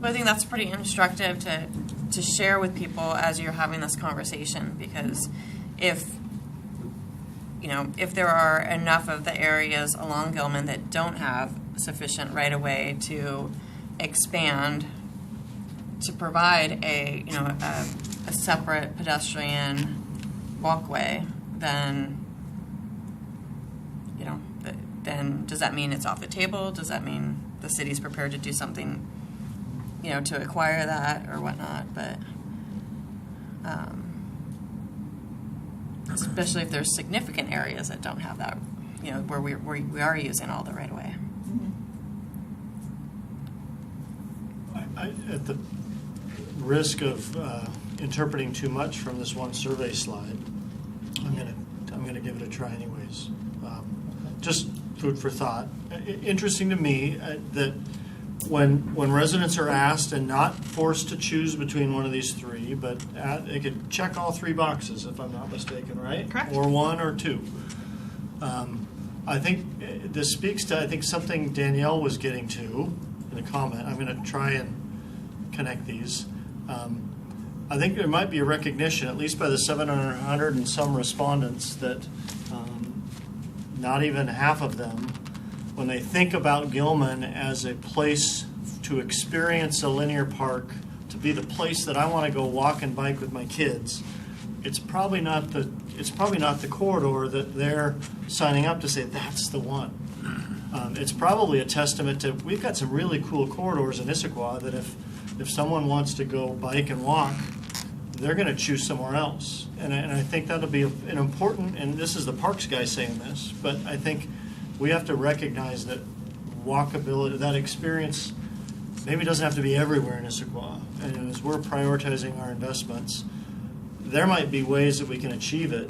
Speaker 8: But I think that's pretty instructive to share with people as you're having this conversation, because if there are enough of the areas along Gilman that don't have sufficient right of way to expand to provide a separate pedestrian walkway, then then does that mean it's off the table? Does that mean the city's prepared to do something to acquire that or whatnot? But especially if there's significant areas that don't have that, where we are using all the right of way.
Speaker 5: At the risk of interpreting too much from this one survey slide, I'm gonna give it a try anyways. Just food for thought. Interesting to me that when residents are asked and not forced to choose between one of these three, but they could check all three boxes if I'm not mistaken, right?
Speaker 6: Correct.
Speaker 5: Or one or two. I think this speaks to something Danielle was getting to in a comment. I'm going to try and connect these. I think there might be a recognition, at least by the 700 and some respondents, that not even half of them, when they think about Gilman as a place to experience a linear park, to be the place that I want to go walk and bike with my kids, it's probably not the corridor that they're signing up to say that's the one. It's probably a testament to we've got some really cool corridors in Issaquah that if someone wants to go bike and walk, they're going to choose somewhere else. And I think that'll be an important, and this is the parks guy saying this, but I think we have to recognize that walkability, that experience, maybe doesn't have to be everywhere in Issaquah. And as we're prioritizing our investments, there might be ways that we can achieve it,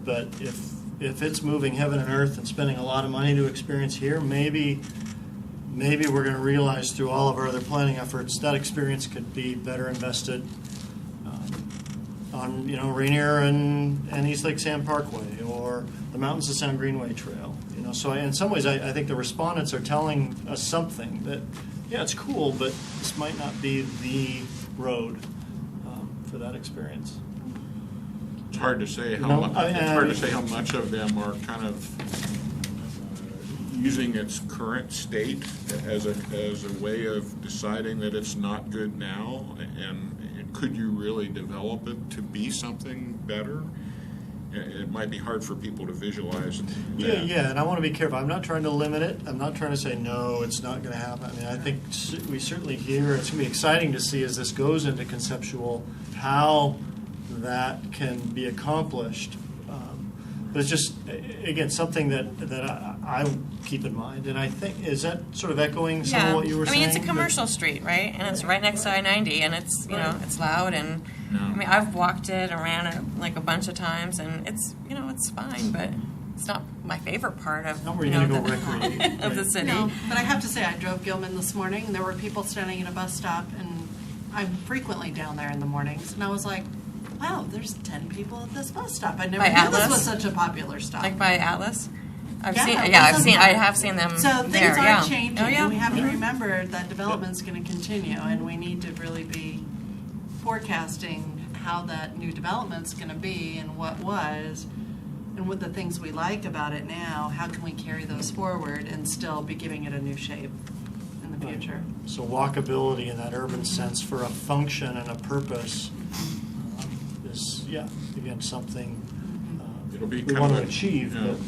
Speaker 5: but if it's moving heaven and earth and spending a lot of money to experience here, maybe we're going to realize through all of our other planning efforts that experience could be better invested on Rainier and East Lake Sand Parkway or the Mountains of Sound Greenway Trail. So in some ways, I think the respondents are telling us something that, yeah, it's cool, but this might not be the road for that experience.
Speaker 1: It's hard to say how
Speaker 5: No,
Speaker 1: much.
Speaker 5: I mean,
Speaker 1: It's hard to say how much of them are kind of using its current state as a way of deciding that it's not good now, and could you really develop it to be something better? It might be hard for people to visualize that.
Speaker 5: Yeah, and I want to be careful. I'm not trying to limit it. I'm not trying to say, no, it's not going to happen. I mean, I think we certainly hear, it's going to be exciting to see as this goes into conceptual, how that can be accomplished. But it's just, again, something that I keep in mind, and I think, is that sort of echoing some of what you were saying?
Speaker 8: It's a commercial street, right? And it's right next to I-90, and it's, it's loud, and, I've walked it and ran it like a bunch of times, and it's, it's fine, but it's not my favorite part of,
Speaker 5: Not where you're gonna go recreate.
Speaker 8: of the city.
Speaker 10: No, but I have to say, I drove Gilman this morning, and there were people standing in a bus stop, and I'm frequently down there in the mornings, and I was like, wow, there's 10 people at this bus stop. I never
Speaker 8: By
Speaker 10: knew this
Speaker 8: Atlas?
Speaker 10: was such a popular stop.
Speaker 8: Like by Atlas?
Speaker 10: Yeah, it was
Speaker 8: I have seen them
Speaker 10: So things
Speaker 8: there,
Speaker 10: are
Speaker 8: yeah.
Speaker 10: changing,
Speaker 8: Oh, yeah.
Speaker 10: and we have to remember that development's going to continue, and we need to really be forecasting how that new development's going to be and what was, and with the things we like about it now, how can we carry those forward and still be giving it a new shape in the future?
Speaker 5: So walkability in that urban sense for a function and a purpose is, again, something
Speaker 1: It'll be
Speaker 5: we
Speaker 1: kind
Speaker 5: want
Speaker 1: of
Speaker 5: to
Speaker 1: a-
Speaker 5: achieve.
Speaker 1: yeah.
Speaker 5: But,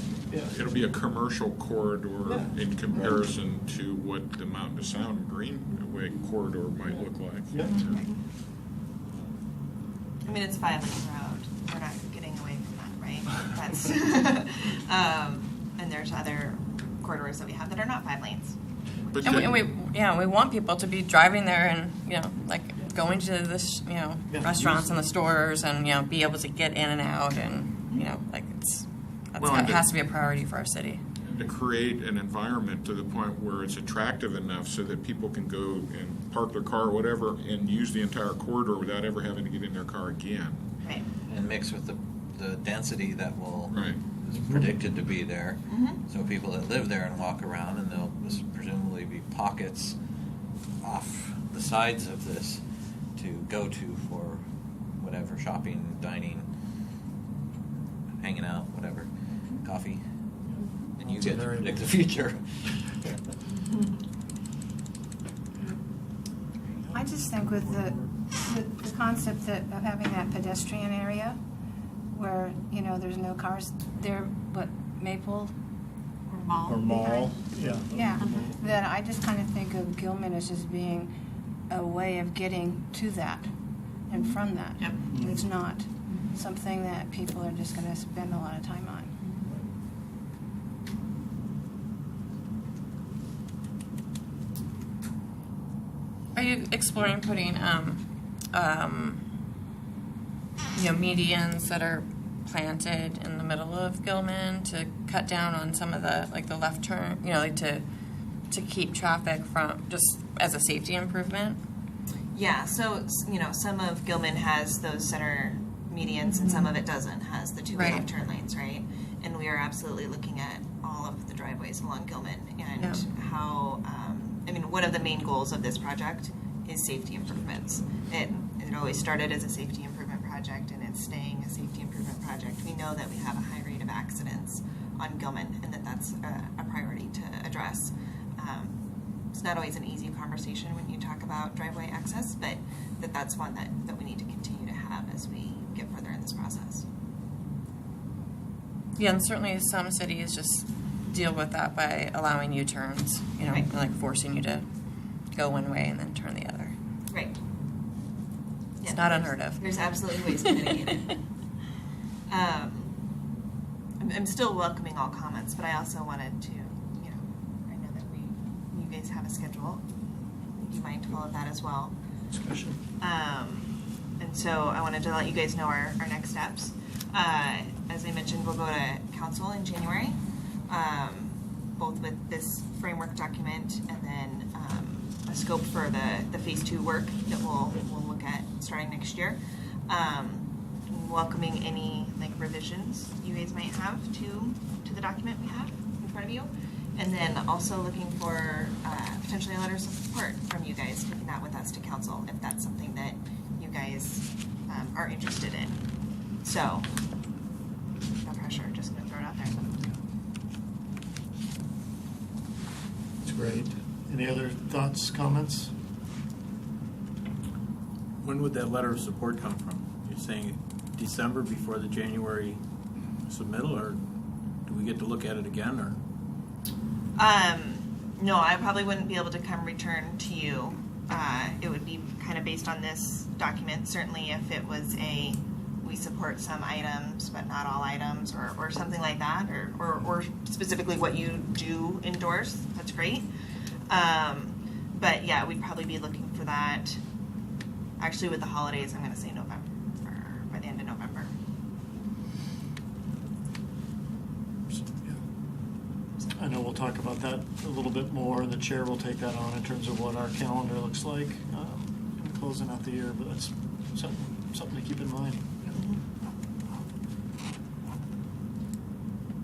Speaker 1: It'll be a commercial corridor in comparison to what the Mountain to Sound Greenway corridor might look like.
Speaker 5: Yeah.
Speaker 6: I mean, it's 5 lane road. We're not getting away from that, right? That's and there's other corridors that we have that are not 5 lanes.
Speaker 1: But
Speaker 8: And
Speaker 1: then-
Speaker 8: we want people to be driving there and, going to this, restaurants and the stores and, be able to get in and out and, that has to be a priority for our city.
Speaker 1: to create an environment to the point where it's attractive enough so that people can go and park their car or whatever and use the entire corridor without ever having to get in their car again.
Speaker 6: Right.
Speaker 4: And mix with the density that will
Speaker 1: Right.
Speaker 4: is predicted to be there.
Speaker 6: Mhm.
Speaker 4: So people that live there and walk around, and there'll presumably be pockets off the sides of this to go to for whatever, shopping, dining, hanging out, whatever, coffee. And you
Speaker 5: It's a
Speaker 4: get to
Speaker 5: very-
Speaker 4: predict the future.
Speaker 11: I just think with the concept of having that pedestrian area where, there's no cars there, but Maple,
Speaker 10: Or mall.
Speaker 5: or mall, yeah.
Speaker 11: yeah, that I just kind of think of Gilman as just being a way of getting to that and from that.
Speaker 10: Yep.
Speaker 11: It's not something that people are just going to spend a lot of time on.
Speaker 8: Are you exploring putting, medians that are planted in the middle of Gilman to cut down on some of the, the left turn, to keep traffic from, just as a safety improvement?
Speaker 6: Yeah, so, some of Gilman has those center medians and some of it doesn't, has the two
Speaker 8: Right.
Speaker 6: left turn lanes, right? And we are absolutely looking at all of the driveways along Gilman and how, one of the main goals of this project is safety improvements. It always started as a safety improvement project and it's staying a safety improvement project. We know that we have a high rate of accidents on Gilman and that's a priority to address. It's not always an easy conversation when you talk about driveway access, but that's one that we need to continue to have as we get further in this process.
Speaker 8: Yeah, and certainly some cities just deal with that by allowing U-turns,
Speaker 6: Right.
Speaker 8: like forcing you to go one way and then turn the other.
Speaker 6: Right.
Speaker 8: It's not unheard of.
Speaker 6: There's absolutely ways to mitigate it. I'm still welcoming all comments, but I also wanted to, I know that you guys have a schedule. Be mindful of that as well.
Speaker 5: Discussion.
Speaker 6: And so I wanted to let you guys know our next steps. As I mentioned, we'll go to council in January, both with this framework document and then a scope for the phase 2 work that we'll look at starting next year. Welcoming any revisions you guys might have to the document we have in front of you. And then also looking for potentially letters of support from you guys, taking that with us to council if that's something that you guys are interested in. So, no pressure, just going to throw it out there.
Speaker 5: That's great. Any other thoughts, comments?
Speaker 9: When would that letter of support come from? You're saying December before the January submittal, or do we get to look at it again, or?
Speaker 6: No, I probably wouldn't be able to come return to you. It would be kind of based on this document. Certainly if it was a we support some items but not all items, or something like that, or specifically what you do endorse. That's great. But yeah, we'd probably be looking for that. Actually, with the holidays, I'm going to say November, by the end of November.
Speaker 5: I know we'll talk about that a little bit more. The chair will take that on in terms of what our calendar looks like in closing out the year, but that's something to keep in mind.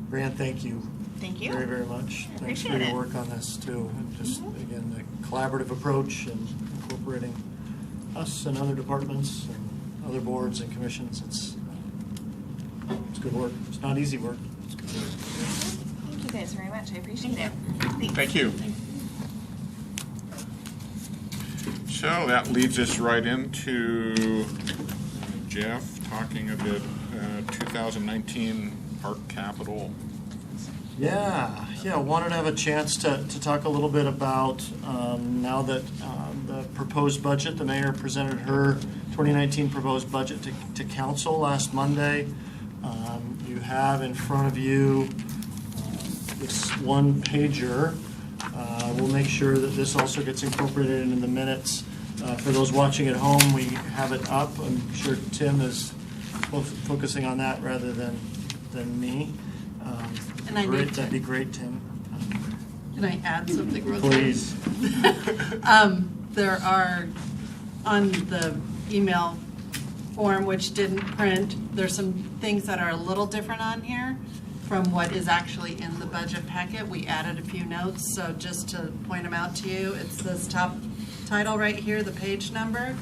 Speaker 5: Brianne, thank you.
Speaker 6: Thank you.
Speaker 5: Very, very much.
Speaker 6: I
Speaker 5: Thanks for
Speaker 6: appreciate
Speaker 5: your
Speaker 6: it.
Speaker 5: work on this too. And just, again, the collaborative approach and incorporating us and other departments and other boards and commissions. It's good work. It's not easy work. It's good work.
Speaker 6: Thank you guys very much. I appreciate it.
Speaker 1: Thank you. So that leads us right into Jeff talking a bit 2019 park capital.
Speaker 5: Yeah. Wanted to have a chance to talk a little bit about now that the proposed budget, the mayor presented her 2019 proposed budget to council last Monday. You have in front of you this one pager. We'll make sure that this also gets incorporated into the minutes. For those watching at home, we have it up. I'm sure Tim is focusing on that rather than me.
Speaker 10: And I need to-
Speaker 5: That'd be great, Tim.
Speaker 10: Can I add something real quick?
Speaker 5: Please.
Speaker 10: There are, on the email form, which didn't print, there's some things that are a little different on here from what is actually in the budget packet. We added a few notes, so just to point them out to you, it's this top title right here, the page number,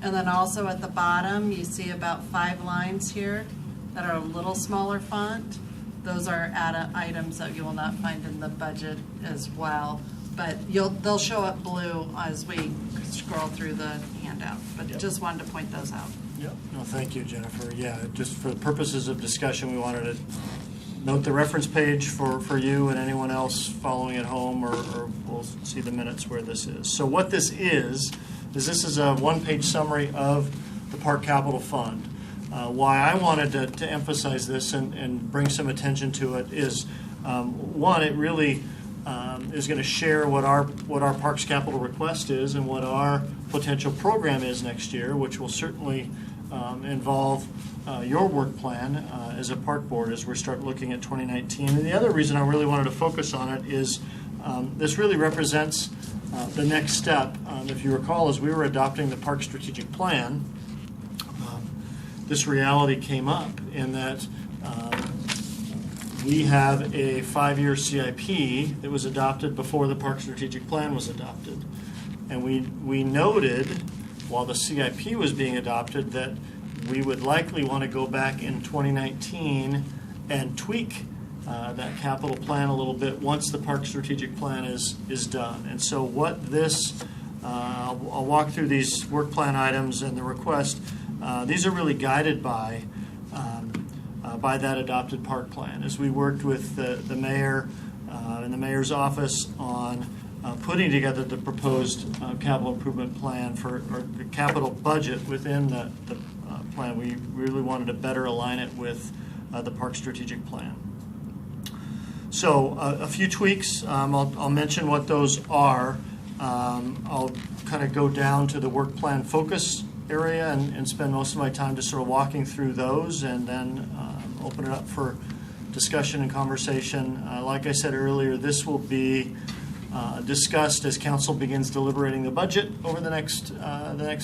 Speaker 10: and then also at the bottom, you see about 5 lines here that are a little smaller font. Those are items that you will not find in the budget as well, but they'll show up blue as we scroll through the handout. But
Speaker 5: Yep.
Speaker 10: just wanted to point those out.
Speaker 5: Yep. No, thank you, Jennifer. Yeah, just for the purposes of discussion, we wanted to note the reference page for you and anyone else following at home, or we'll see the minutes where this is. So what this is this is a one-page summary of the Park Capital Fund. Why I wanted to emphasize this and bring some attention to it is, one, it really is going to share what our Parks Capital request is and what our potential program is next year, which will certainly involve your work plan as a park board as we start looking at 2019. And the other reason I really wanted to focus on it is this really represents the next step. If you recall, as we were adopting the Park Strategic Plan, this reality came up in that we have a 5-year CIP that was adopted before the Park Strategic Plan was adopted. And we noted, while the CIP was being adopted, that we would likely want to go back in 2019 and tweak that capital plan a little bit once the Park Strategic Plan is done. And so what this, I'll walk through these work plan items and the request. These are really guided by that adopted park plan. As we worked with the mayor and the mayor's office on putting together the proposed capital improvement plan or the capital budget within the plan, we really wanted to better align it with the Park Strategic Plan. So a few tweaks. I'll mention what those are. I'll kind of go down to the work plan focus area and spend most of my time just sort of walking through those, and then open it up for discussion and conversation. Like I said earlier, this will be discussed as council begins deliberating the budget over the next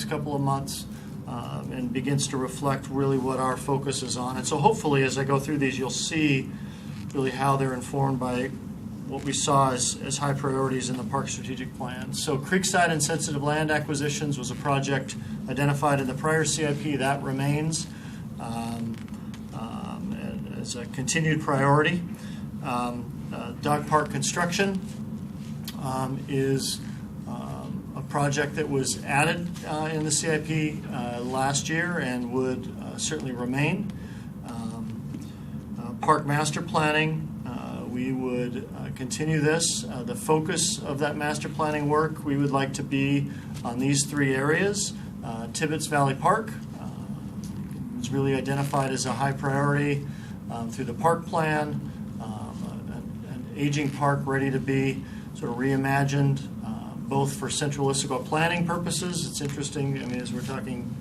Speaker 5: couple of months, and begins to reflect really what our focus is on. And so hopefully as I go through these, you'll see really how they're informed by what we saw as high priorities in the Park Strategic Plan. So Creekside and sensitive land acquisitions was a project identified in the prior CIP. That remains as a continued priority. Dog park construction is a project that was added in the CIP last year and would certainly remain. Park master planning, we would continue this. The focus of that master planning work, we would like to be on these 3 areas. Tibbetts Valley Park, It's really identified as a high priority through the park plan, an aging park ready to be sort of reimagined, both for central Issaquah planning purposes. It's interesting, I mean, as we're talking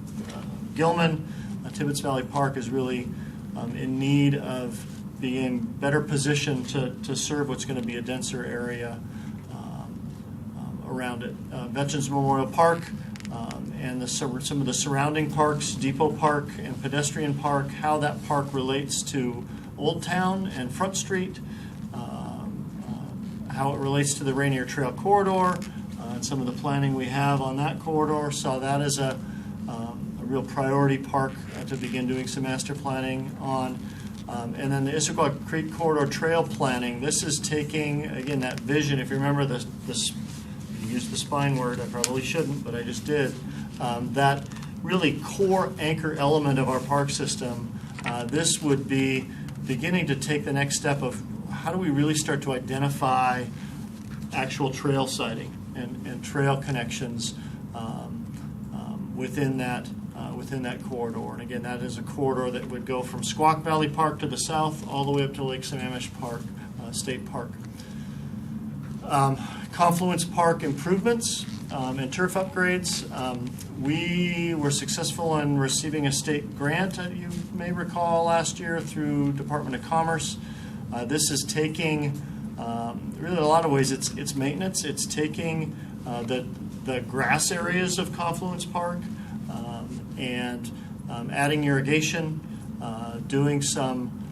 Speaker 5: Gilman, Tibbetts Valley Park is really in need of being better positioned to serve what's going to be a denser area around it. Veterans Memorial Park and some of the surrounding parks, Depot Park and Pedestrian Park, how that park relates to Old Town and Front Street, how it relates to the Rainier Trail corridor, and some of the planning we have on that corridor. Saw that as a real priority park to begin doing some master planning on. And then the Issaquah Creek Corridor Trail planning. This is taking, again, that vision. If you remember you used the spine word, I probably shouldn't, but I just did. That really core anchor element of our park system. This would be beginning to take the next step of how do we really start to identify actual trail siting and trail connections within that corridor. And again, that is a corridor that would go from Squaw Valley Park to the south all the way up to Lake Sammamish Park, State Park. Confluence Park improvements and turf upgrades. We were successful in receiving a state grant, you may recall, last year through Department of Commerce. This is taking, really in a lot of ways, it's maintenance. It's taking the grass areas of Confluence Park and adding irrigation, doing some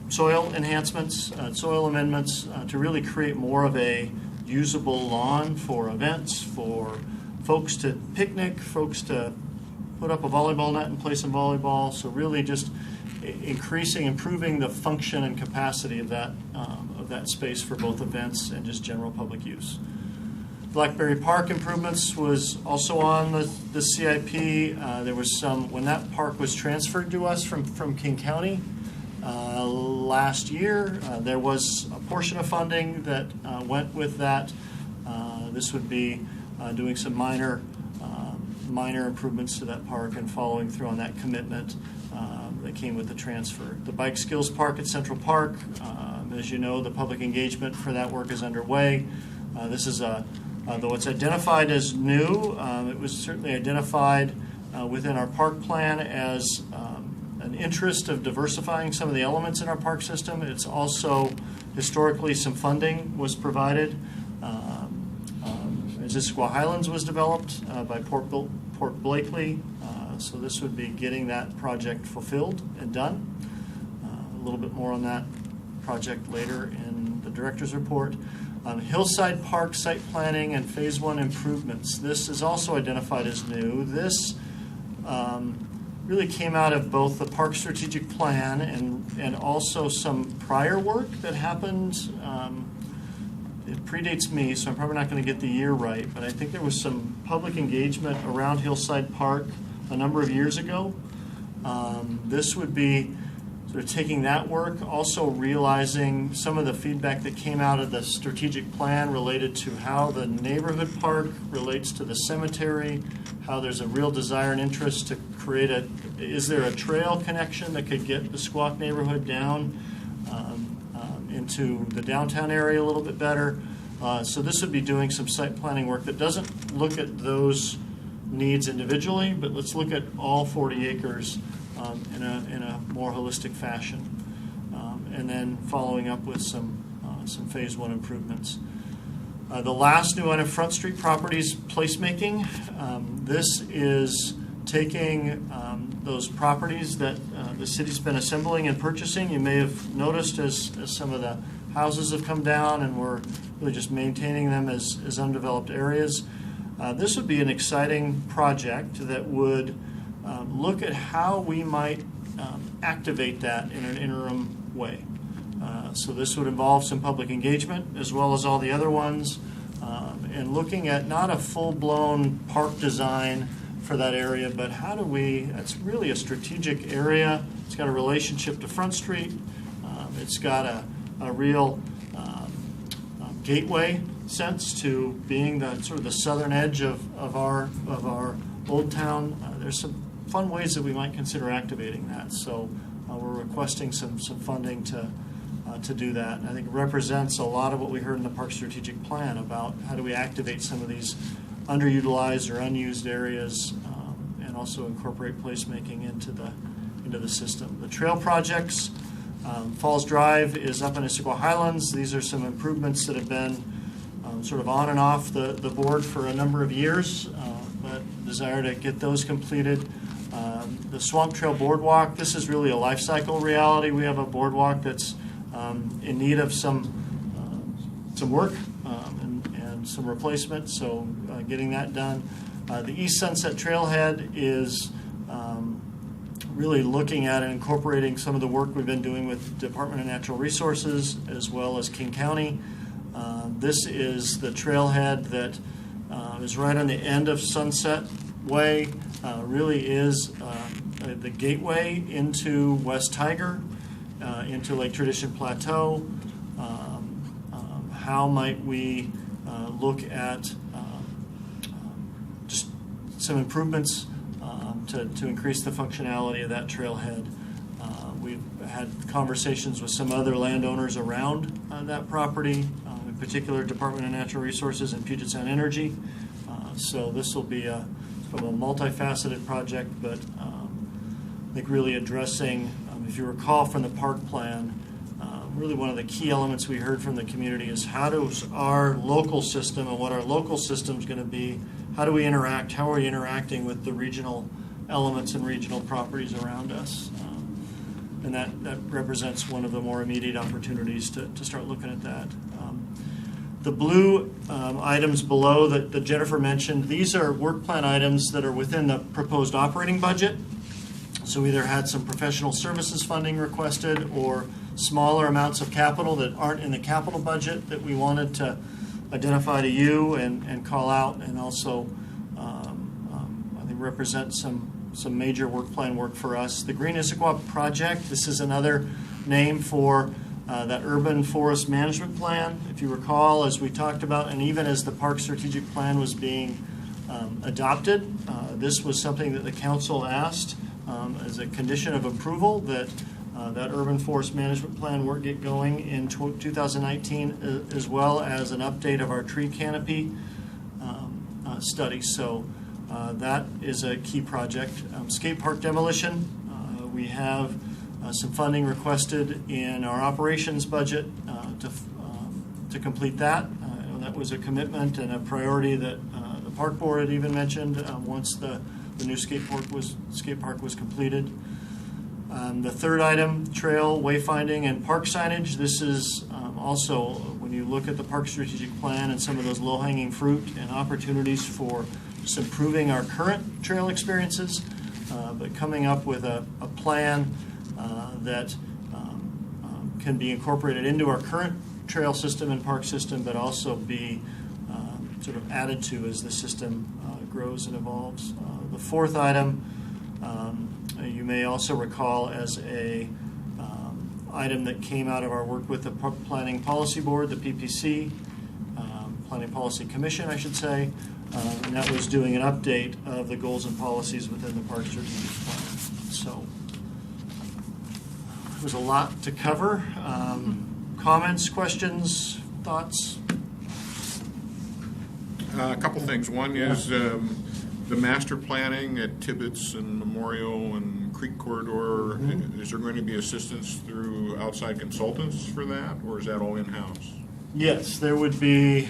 Speaker 5: soil enhancements, soil amendments to really create more of a usable lawn for events, for folks to picnic, folks to put up a volleyball net and play some volleyball. So really just improving the function and capacity of that space for both events and just general public use. Blackberry Park improvements was also on the CIP. There was some, when that park was transferred to us from King County last year, there was a portion of funding that went with that. This would be doing some minor improvements to that park and following through on that commitment that came with the transfer. The Bike Skills Park at Central Park, as you know, the public engagement for that work is underway. This is though it's identified as new, it was certainly identified within our park plan as an interest of diversifying some of the elements in our park system. It's also, historically, some funding was provided. As Issaquah Highlands was developed by Port Blakely, so this would be getting that project fulfilled and done. A little bit more on that project later in the director's report. Hillside Park site planning and phase 1 improvements. This is also identified as new. This really came out of both the park strategic plan and also some prior work that happened. It predates me, so I'm probably not going to get the year right, but I think there was some public engagement around Hillside Park a number of years ago. This would be sort of taking that work, also realizing some of the feedback that came out of the strategic plan related to how the neighborhood park relates to the cemetery, how there's a real desire and interest to create is there a trail connection that could get the Squawk neighborhood down into the downtown area a little bit better. So this would be doing some site planning work that doesn't look at those needs individually, but let's look at all 40 acres in a more holistic fashion, and then following up with some phase 1 improvements. The last new item, Front Street Properties placemaking. This is taking those properties that the city's been assembling and purchasing. You may have noticed as some of the houses have come down and we're really just maintaining them as undeveloped areas. This would be an exciting project that would look at how we might activate that in an interim way. So this would involve some public engagement as well as all the other ones, and looking at not a full-blown park design for that area, but how do it's really a strategic area. It's got a relationship to Front Street. It's got a real gateway sense to being the sort of the southern edge of our Old Town. There's some fun ways that we might consider activating that. So we're requesting some funding to do that. And I think it represents a lot of what we heard in the Park Strategic Plan about how do we activate some of these underutilized or unused areas, and also incorporate placemaking into the system. The trail projects, Falls Drive is up in Issaquah Highlands. These are some improvements that have been sort of on and off the board for a number of years, but desire to get those completed. The Swamp Trail Boardwalk, this is really a life cycle reality. We have a boardwalk that's in need of some work and some replacement, so getting that done. The East Sunset Trailhead is really looking at and incorporating some of the work we've been doing with Department of Natural Resources as well as King County. This is the trailhead that is right on the end of Sunset Way, really is the gateway into West Tiger, into Lake Tradition Plateau. How might we look at just some improvements to increase the functionality of that trailhead? We've had conversations with some other landowners around that property, in particular Department of Natural Resources and Puget Sound Energy. So this will be a multifaceted project, but I think really addressing, if you recall from the park plan, really one of the key elements we heard from the community is how does our local system and what our local system is going to be, how do we interact, how are we interacting with the regional elements and regional properties around us? And that represents one of the more immediate opportunities to start looking at that. The blue items below that Jennifer mentioned, these are work plan items that are within the proposed operating budget. So we either had some professional services funding requested or smaller amounts of capital that aren't in the capital budget that we wanted to identify to you and call out, and also I think represent some major work plan work for us. The Green Issaquah project, this is another name for that urban forest management plan. If you recall, as we talked about, and even as the park strategic plan was being adopted, this was something that the council asked as a condition of approval that that urban forest management plan work get going in 2019, as well as an update of our tree canopy study. So that is a key project. Skate park demolition, we have some funding requested in our operations budget to complete that. That was a commitment and a priority that the park board had even mentioned once the new skate park was completed. The third item, trail wayfinding and park signage. This is also, when you look at the park strategic plan and some of those low-hanging fruit and opportunities for just improving our current trail experiences, but coming up with a plan that can be incorporated into our current trail system and park system, but also be sort of added to as the system grows and evolves. The fourth item, you may also recall as a item that came out of our work with the Planning Policy Board, the PPC, Planning Policy Commission, I should say, and that was doing an update of the goals and policies within the Park Strategic Plan. So it was a lot to cover. Comments, questions, thoughts?
Speaker 1: A couple things. One is the master planning at Tibbetts and Memorial and Creek Corridor. Mm-hmm. Is there going to be assistance through outside consultants for that, or is that all in-house?
Speaker 5: Yes, there would be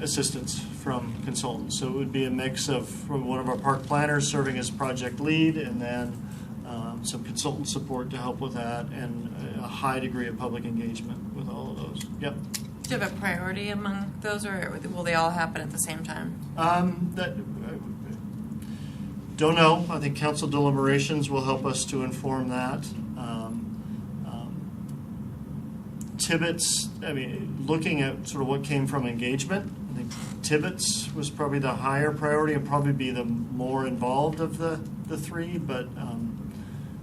Speaker 5: assistance from consultants. So it would be a mix of from one of our park planners serving as project lead, and then some consultant support to help with that, and a high degree of public engagement with all of those. Yep.
Speaker 8: Do you have a priority among those, or will they all happen at the same time?
Speaker 5: Don't know. I think council deliberations will help us to inform that. Tibbetts, I mean, looking at sort of what came from engagement, I think Tibbetts was probably the higher priority and probably be the more involved of the three, but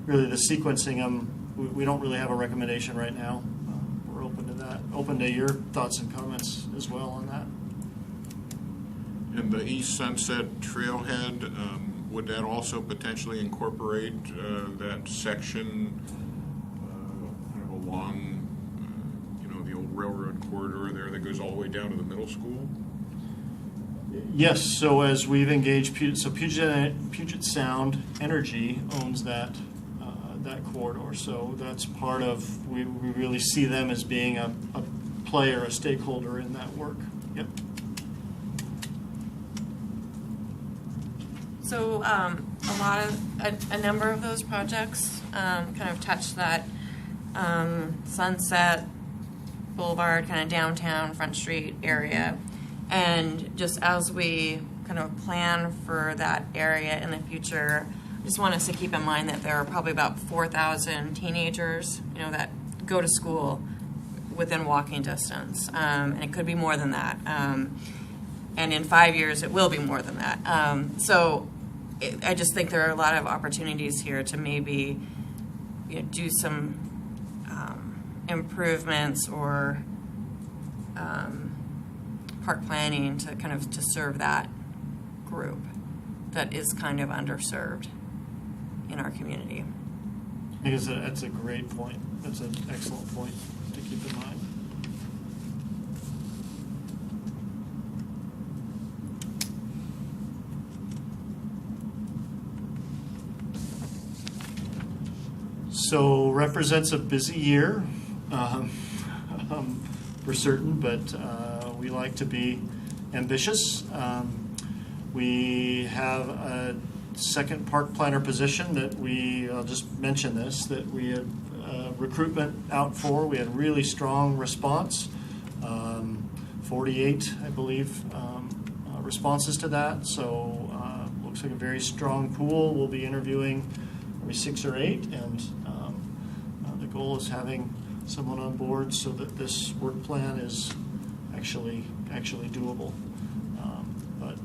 Speaker 5: really the sequencing, we don't really have a recommendation right now. We're open to that. Open to your thoughts and comments as well on that.
Speaker 1: And the East Sunset Trailhead, would that also potentially incorporate that section kind of along, the old railroad corridor there that goes all the way down to the middle school?
Speaker 5: Yes, so as we've engaged, Puget Sound Energy owns that corridor, so that's part of, we really see them as being a player, a stakeholder in that work. Yep.
Speaker 8: So a number of those projects kind of touch that Sunset Boulevard, kind of downtown Front Street area. And just as we kind of plan for that area in the future, I just want us to keep in mind that there are probably about 4,000 teenagers, that go to school within walking distance, and it could be more than that. And in 5 years, it will be more than that. I just think there are a lot of opportunities here to maybe do some improvements or park planning to serve that group that is kind of underserved in our community.
Speaker 5: I guess that's a great point. That's an excellent point to keep in mind. So represents a busy year, for certain, but we like to be ambitious. We have a second park planner position that I'll just mention this, that we had recruitment out for. We had really strong response, 48, I believe, responses to that. So looks like a very strong pool. We'll be interviewing maybe 6 or 8, and the goal is having someone on board so that this work plan is actually doable. But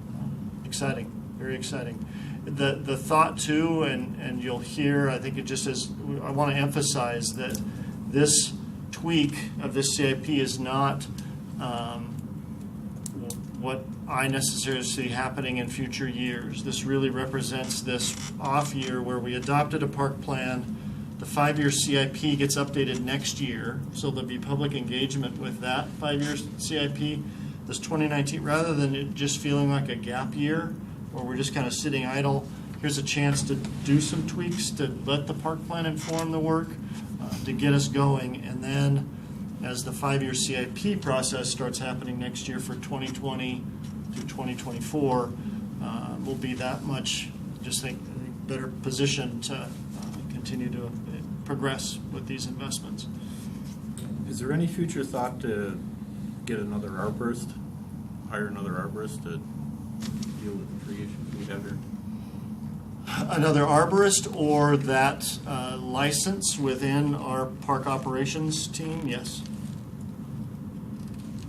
Speaker 5: exciting, very exciting. The thought too, and you'll hear, I think it just is, I want to emphasize that this tweak of this CIP is not what I necessarily see happening in future years. This really represents this off year where we adopted a park plan. The 5-year CIP gets updated next year, so there'll be public engagement with that 5-year CIP. This 2019, rather than it just feeling like a gap year where we're just kind of sitting idle, here's a chance to do some tweaks to let the park plan inform the work, to get us going. And then as the 5-year CIP process starts happening next year for 2020 to 2024, we'll be that much, just think, better positioned to continue to progress with these investments.
Speaker 9: Is there any future thought to get another arborist, hire another arborist to deal with the tree issues we have here?
Speaker 5: Another arborist or that license within our park operations team? Yes.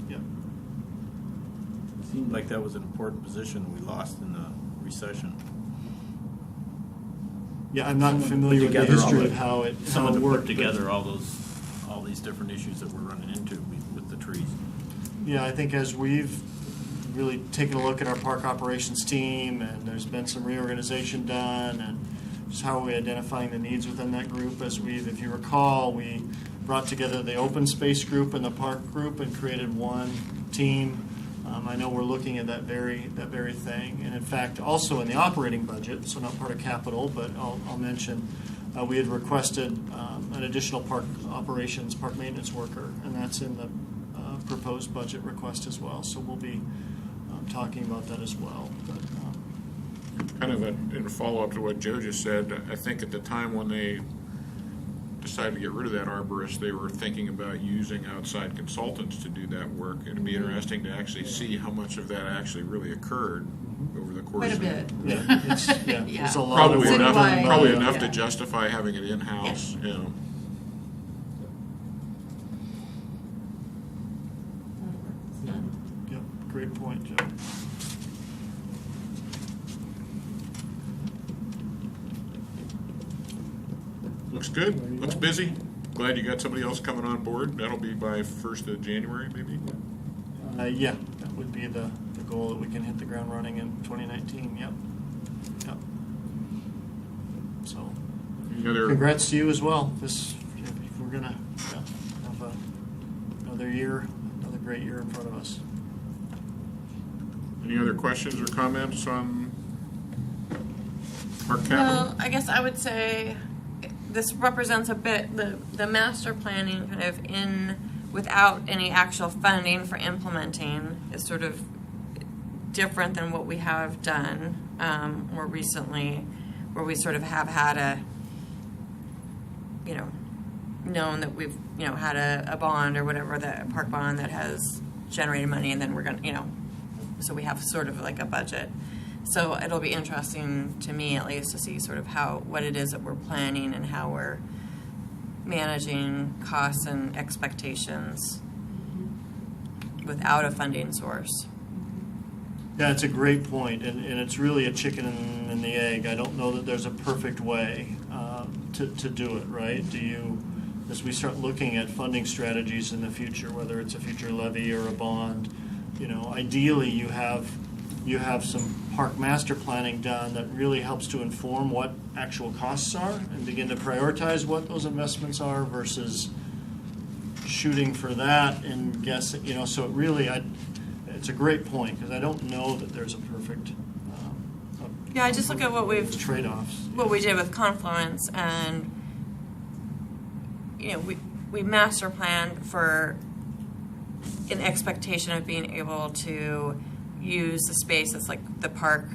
Speaker 5: Yep.
Speaker 9: It seemed like that was an important position we lost in the recession.
Speaker 5: Yeah, I'm not familiar with the history of how it
Speaker 9: Someone to
Speaker 5: worked.
Speaker 9: put together all these different issues that we're running into with the trees.
Speaker 5: Yeah, I think as we've really taken a look at our park operations team, and there's been some reorganization done, and just how are we identifying the needs within that group. If you recall, we brought together the open space group and the park group and created one team. I know we're looking at that very thing, and in fact, also in the operating budget, so not part of capital, but I'll mention, we had requested an additional park operations, park maintenance worker, and that's in the proposed budget request as well. So we'll be talking about that as well. But,
Speaker 1: Kind of in follow-up to what Joe just said, I think at the time when they decided to get rid of that arborist, they were thinking about using outside consultants to do that work. It'd be interesting to actually see how much of that actually really occurred over the course
Speaker 10: Quite a
Speaker 1: of
Speaker 10: bit.
Speaker 5: yeah,
Speaker 10: Yeah.
Speaker 5: there's a lot
Speaker 1: Probably
Speaker 5: of
Speaker 1: enough,
Speaker 10: Citywide,
Speaker 1: probably
Speaker 10: yeah.
Speaker 1: enough to
Speaker 10: Yeah.
Speaker 1: justify having it in-house, you know.
Speaker 5: Yep, great point, Joe.
Speaker 1: Looks good, looks busy. Glad you got somebody else coming on board. That'll be by 1st of January, maybe?
Speaker 5: Yeah, that would be the goal, that we can hit the ground running in 2019. Yep.
Speaker 1: Any other?
Speaker 5: Congrats to you as well. We're gonna have another year, another great year in front of us.
Speaker 1: Any other questions or comments on park capital?
Speaker 8: Well, I guess I would say this represents a bit the master planning kind of without any actual funding for implementing is sort of different than what we have done more recently, where we sort of have had known that we've, had a bond or whatever, a park bond that has generated money, and then we're going to, so we have sort of like a budget. So it'll be interesting to me, at least, to see sort of what it is that we're planning and how we're managing costs and expectations without a funding source.
Speaker 5: Yeah, it's a great point, and it's really a chicken and the egg. I don't know that there's a perfect way to do it, right? As we start looking at funding strategies in the future, whether it's a future levy or a bond, ideally you have some park master planning done that really helps to inform what actual costs are and begin to prioritize what those investments are versus shooting for that and guessing, so it really, it's a great point, because I don't know that there's a perfect
Speaker 8: Yeah, I just look at what
Speaker 5: trade-offs.
Speaker 8: What we did with Confluence, and we master planned for an expectation of being able to use the space that's like the park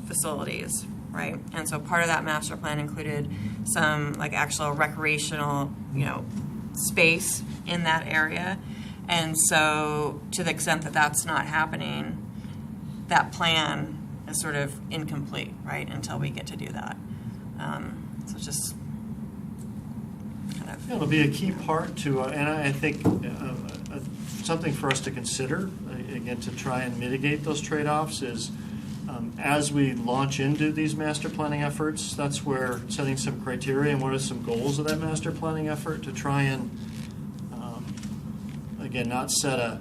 Speaker 8: facilities, right? And so part of that master plan included some like actual recreational, space in that area. And so to the extent that that's not happening, that plan is sort of incomplete, right, until we get to do that. So it's just kind of...
Speaker 5: Yeah, it'll be a key part to, and I think something for us to consider, again, to try and mitigate those trade-offs is as we launch into these master planning efforts, that's where setting some criteria and what are some goals of that master planning effort to try and, again, not set a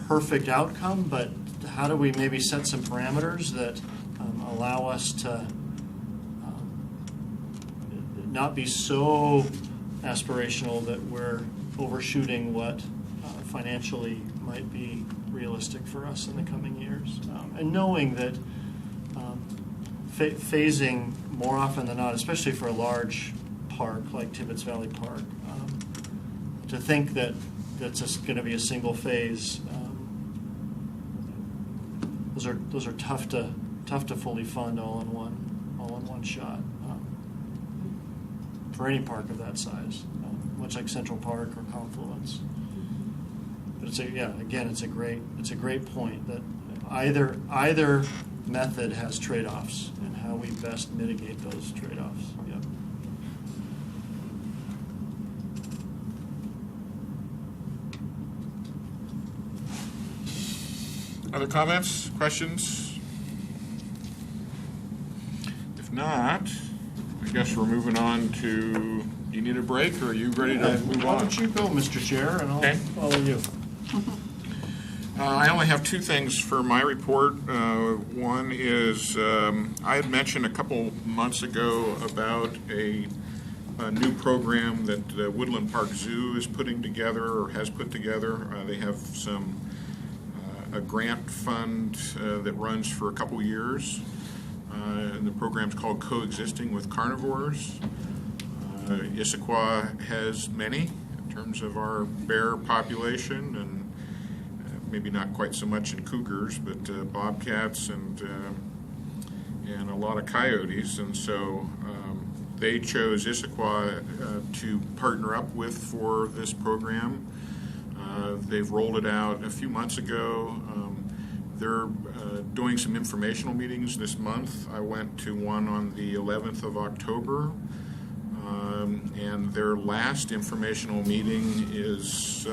Speaker 5: perfect outcome, but how do we maybe set some parameters that allow us to not be so aspirational that we're overshooting what financially might be realistic for us in the coming years. And knowing that phasing more often than not, especially for a large park like Tibbetts Valley Park, to think that that's just going to be a single phase, those are tough to fully fund all in one shot for any park of that size, much like Central Park or Confluence. But it's a great point that either method has trade-offs, and how we best mitigate those trade-offs. Yep.
Speaker 1: Other comments, questions? If not, I guess we're moving on to, do you need a break, or are you ready to move
Speaker 5: Why
Speaker 1: on?
Speaker 5: don't you go, Mr. Chair, and I'll
Speaker 1: Okay.
Speaker 5: follow you.
Speaker 1: I only have two things for my report. One is I had mentioned a couple months ago about a new program that Woodland Park Zoo is putting together, or has put together. They have a grant fund that runs for a couple years. And the program's called Coexisting with Carnivores. Issaquah has many in terms of our bear population, and maybe not quite so much in cougars, but bobcats and a lot of coyotes. And so they chose Issaquah to partner up with for this program. They've rolled it out a few months ago. They're doing some informational meetings this month. I went to one on the 11th of October, and their last informational meeting is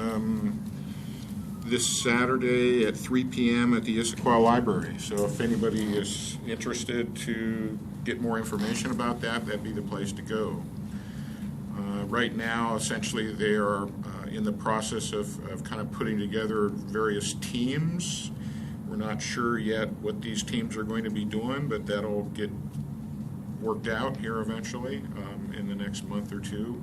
Speaker 1: this Saturday at 3 p.m. at the Issaquah Library. So if anybody is interested to get more information about that, that'd be the place to go. Right now, essentially, they are in the process of kind of putting together various teams. We're not sure yet what these teams are going to be doing, but that'll get worked out here eventually in the next month or two.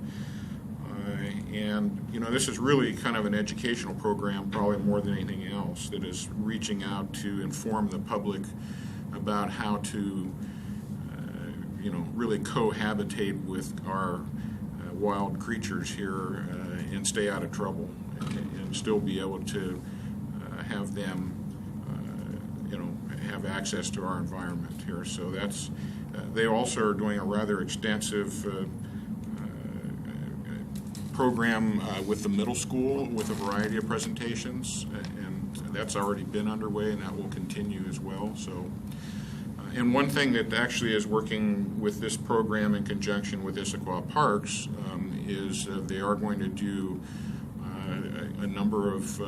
Speaker 1: And, you know, this is really kind of an educational program, probably more than anything else, that is reaching out to inform the public about how to, you know, really cohabitate with our wild creatures here and stay out of trouble and still be able to have them, you know, have access to our environment here. So that's, they also are doing a rather extensive program with the middle school with a variety of presentations, and that's already been underway, and that will continue as well. So, and one thing that actually is working with this program in conjunction with Issaquah Parks is they are going to do a number of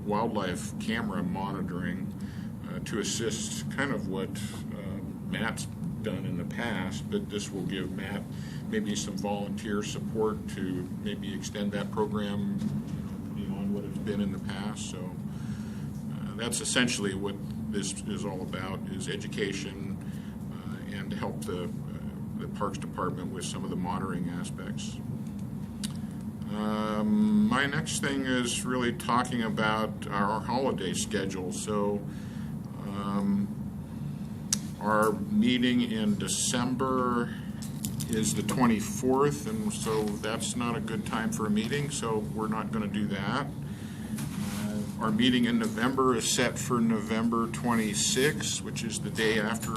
Speaker 1: wildlife camera monitoring to assist kind of what Matt's done in the past, but this will give Matt maybe some volunteer support to maybe extend that program beyond what it's been in the past. So that's essentially what this is all about, is education and to help the Parks Department with some of the monitoring aspects. My next thing is really talking about our holiday schedule. So our meeting in December is the 24th, and so that's not a good time for a meeting, so we're not going to do that. Our meeting in November is set for November 26th, which is the day after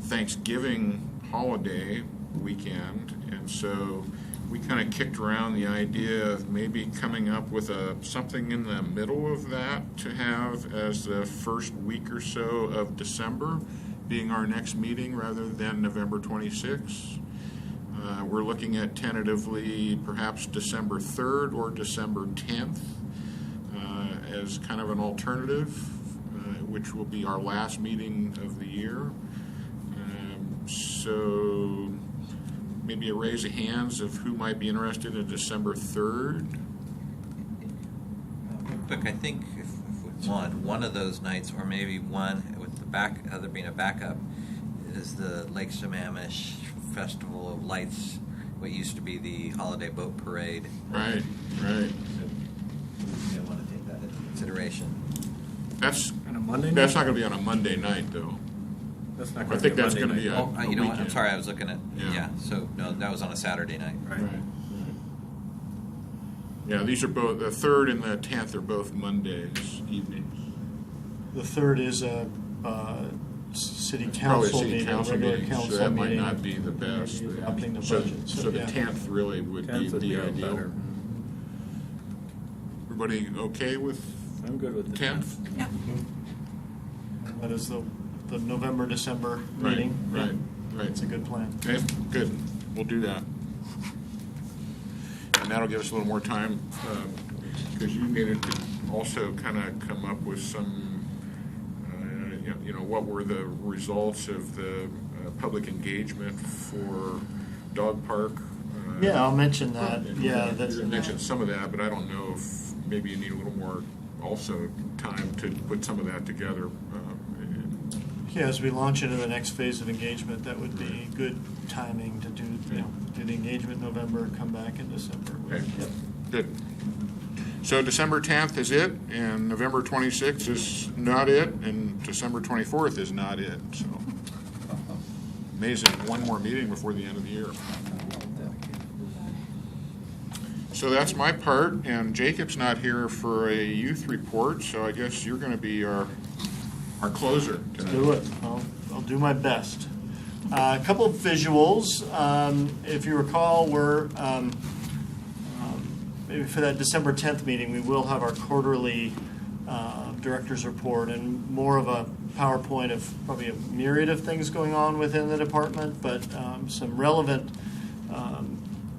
Speaker 1: Thanksgiving holiday weekend, and so we kind of kicked around the idea of maybe coming up with something in the middle of that to have as the first week or so of December being our next meeting rather than November 26th. We're looking at tentatively perhaps December 3rd or December 10th as kind of an alternative, which will be our last meeting of the year. So maybe a raise of hands of who might be interested in December 3rd.
Speaker 4: Look, I think if we want one of those nights, or maybe one with the other being a backup, is the Lake Sammamish Festival of Lights, what used to be the holiday boat parade.
Speaker 1: Right.
Speaker 4: You want to take that into consideration.
Speaker 1: That's
Speaker 5: On a Monday night?
Speaker 1: That's not going to be on a Monday night, though.
Speaker 9: That's not
Speaker 1: I
Speaker 9: going to
Speaker 1: think
Speaker 9: be a
Speaker 1: that's
Speaker 9: Monday
Speaker 1: going to be
Speaker 9: night.
Speaker 1: a
Speaker 4: You know what? I'm
Speaker 1: weekend.
Speaker 4: sorry, I was looking at,
Speaker 1: Yeah.
Speaker 4: so no, that was on a Saturday night.
Speaker 9: Right.
Speaker 1: Yeah, these are both, the 3rd and the 10th are both Mondays evenings.
Speaker 5: The 3rd is a city
Speaker 1: It's probably a
Speaker 5: council
Speaker 1: city
Speaker 5: meeting,
Speaker 1: council
Speaker 5: regular
Speaker 1: meeting,
Speaker 5: council
Speaker 1: so that might
Speaker 5: meeting.
Speaker 1: not be the best.
Speaker 5: Adopting the
Speaker 1: So
Speaker 5: budget,
Speaker 1: so the
Speaker 5: yeah.
Speaker 1: 10th really would be
Speaker 9: 10th would be
Speaker 1: the ideal.
Speaker 9: better.
Speaker 1: Everybody okay with
Speaker 9: I'm good with the
Speaker 1: 10th?
Speaker 3: Yeah.
Speaker 5: That is the November, December
Speaker 1: Right,
Speaker 5: meeting.
Speaker 1: right, right.
Speaker 5: It's a good plan.
Speaker 1: Okay, good. We'll do that. And that'll give us a little more time, because you needed to also kind of come up with some, you know, what were the results of the public engagement for dog park?
Speaker 5: Yeah, I'll mention that. Yeah, that's.
Speaker 1: You mentioned some of that, but I don't know if maybe you need a little more also time to put some of that together.
Speaker 5: Yeah, as we launch into the next phase of engagement, that would be good timing to do, do the engagement in November, come back in December.
Speaker 1: Okay, good. So December 10th is it, and November 26th is not it, and December 24th is not it. So amazing, one more meeting before the end of the year. So that's my part, and Jacob's not here for a youth report, so I guess you're going to be our closer tonight.
Speaker 5: Do it. I'll do my best. A couple of visuals. If you recall, we're maybe for that December 10th meeting, we will have our quarterly director's report and more of a PowerPoint of probably a myriad of things going on within the department, but some relevant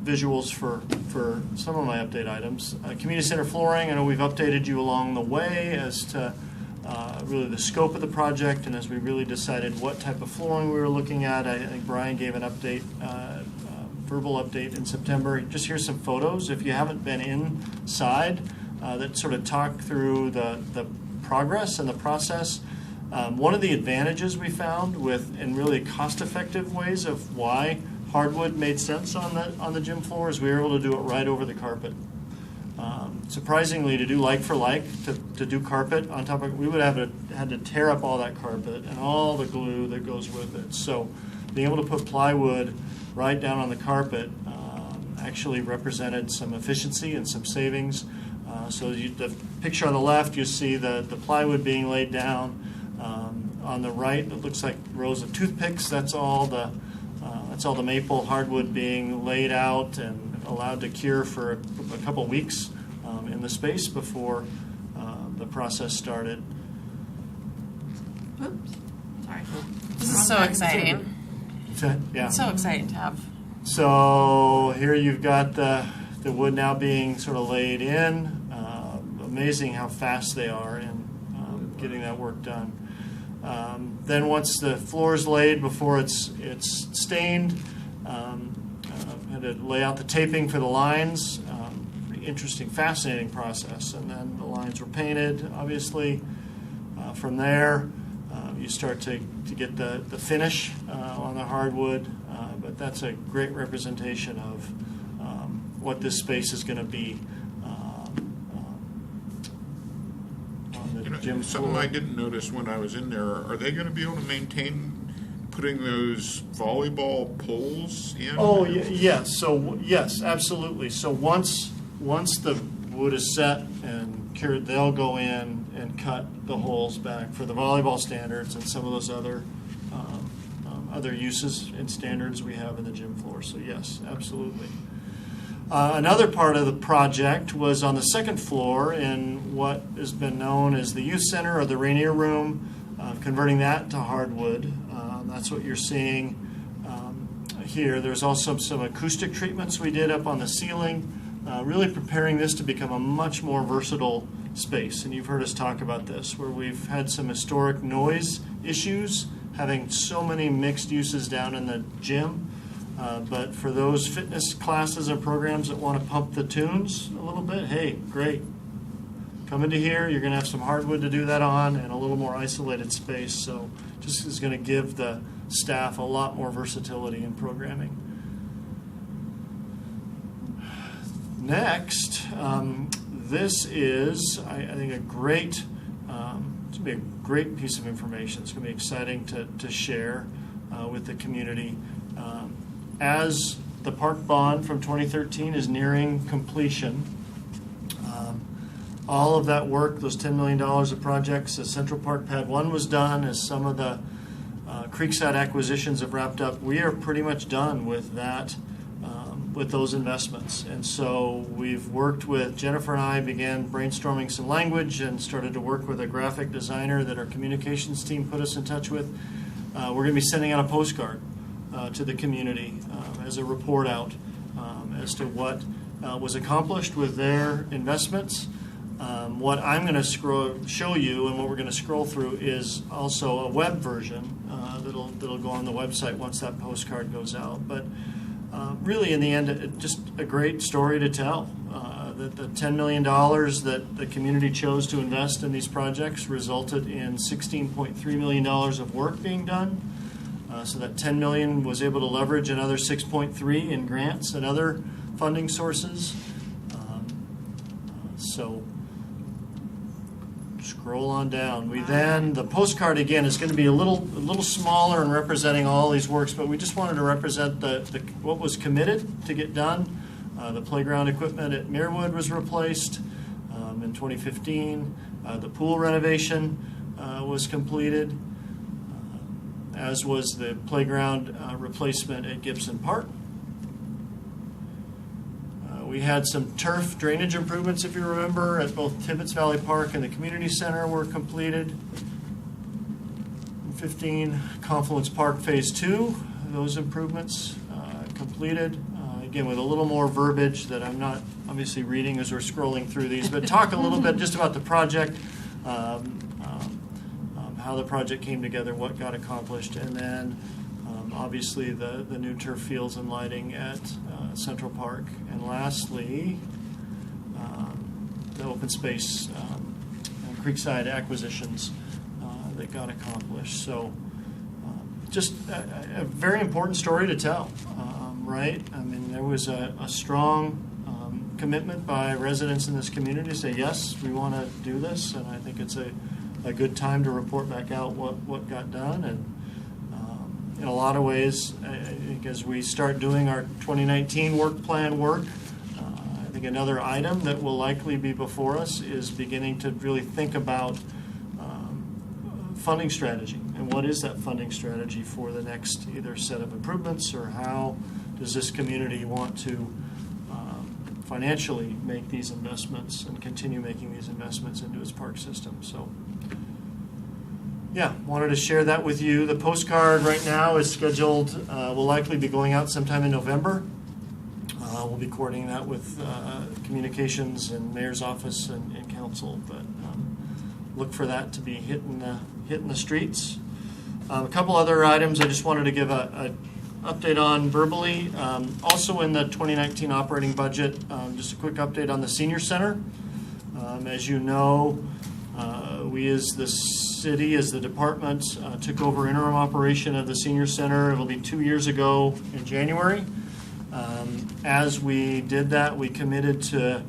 Speaker 5: visuals for some of my update items. Community center flooring, I know we've updated you along the way as to really the scope of the project, and as we really decided what type of flooring we were looking at. I think Brian gave an update, verbal update in September. Just here's some photos, if you haven't been inside, that sort of talk through the progress and the process. One of the advantages we found with, and really cost-effective ways of why hardwood made sense on the gym floor is we were able to do it right over the carpet. Surprisingly, to do like for like, to do carpet on top of, we would have had to tear up all that carpet and all the glue that goes with it. So being able to put plywood right down on the carpet actually represented some efficiency and some savings. The picture on the left, you see the plywood being laid down. On the right, it looks like rows of toothpicks. That's all the maple hardwood being laid out and allowed to cure for a couple weeks in the space before the process started.
Speaker 10: Oops, sorry.
Speaker 8: This is so exciting.
Speaker 5: Yeah.
Speaker 8: It's so exciting to have.
Speaker 5: So here you've got the wood now being sort of laid in. Amazing how fast they are in getting that work done. Then once the floor is laid, before it's stained, had to lay out the taping for the lines. Pretty interesting, fascinating process. And then the lines were painted, obviously. From there, you start to get the finish on the hardwood. But that's a great representation of what this space is going to be on the gym floor.
Speaker 1: Something I didn't notice when I was in there, are they going to be able to maintain putting those volleyball poles in?
Speaker 5: Oh, yes. So, yes, absolutely. So once the wood is set and cured, they'll go in and cut the holes back for the volleyball standards and some of those other uses and standards we have in the gym floor. So yes, absolutely. Another part of the project was on the second floor in what has been known as the youth center or the Rainier Room, converting that to hardwood. That's what you're seeing here. There's also some acoustic treatments we did up on the ceiling, really preparing this to become a much more versatile space. And you've heard us talk about this, where we've had some historic noise issues, having so many mixed uses down in the gym. But for those fitness classes and programs that want to pump the tunes a little bit, hey, great. Come into here, you're going to have some hardwood to do that on and a little more isolated space. So just is going to give the staff a lot more versatility in programming. Next, this is, I think, it's going to be a great piece of information. It's going to be exciting to share with the community. As the park bond from 2013 is nearing completion, all of that work, those $10 million of projects, as Central Park Pad 1 was done, as some of the Creekside acquisitions have wrapped up, we are pretty much done with that, with those investments. And so we've worked with, Jennifer and I began brainstorming some language and started to work with a graphic designer that our communications team put us in touch with. We're going to be sending out a postcard to the community as a report out as to what was accomplished with their investments. What I'm going to show you and what we're going to scroll through is also a web version that'll go on the website once that postcard goes out. But really, in the end, just a great story to tell. The $10 million that the community chose to invest in these projects resulted in $16.3 million of work being done. So that $10 million was able to leverage another $6.3 in grants and other funding sources. So scroll on down. The postcard again is going to be a little smaller in representing all these works, but we just wanted to represent what was committed to get done. The playground equipment at Muirwood was replaced in 2015. The pool renovation was completed, as was the playground replacement at Gibson Park. We had some turf drainage improvements, if you remember, at both Tibbetts Valley Park and the community center were completed. In 15, Confluence Park Phase 2, those improvements completed. Again, with a little more verbiage that I'm not obviously reading as we're scrolling through these, but talk a little bit just about the project, how the project came together, what got accomplished, and then obviously the new turf fields and lighting at Central Park. And lastly, the open space and Creekside acquisitions that got accomplished. So just a very important story to tell, right? I mean, there was a strong commitment by residents in this community to say, yes, we want to do this, and I think it's a good time to report back out what got done. And in a lot of ways, I think as we start doing our 2019 work plan work, I think another item that will likely be before us is beginning to really think about funding strategy. And what is that funding strategy for the next either set of improvements, or how does this community want to financially make these investments and continue making these investments into its park system. So yeah, wanted to share that with you. The postcard right now is scheduled, will likely be going out sometime in November. We'll be coordinating that with communications and mayor's office and council, but look for that to be hitting the streets. A couple other items I just wanted to give a update on verbally. Also in the 2019 operating budget, just a quick update on the senior center. As you know, we as the city, as the department, took over interim operation of the senior center. It'll be 2 years ago in January. As we did that, we committed to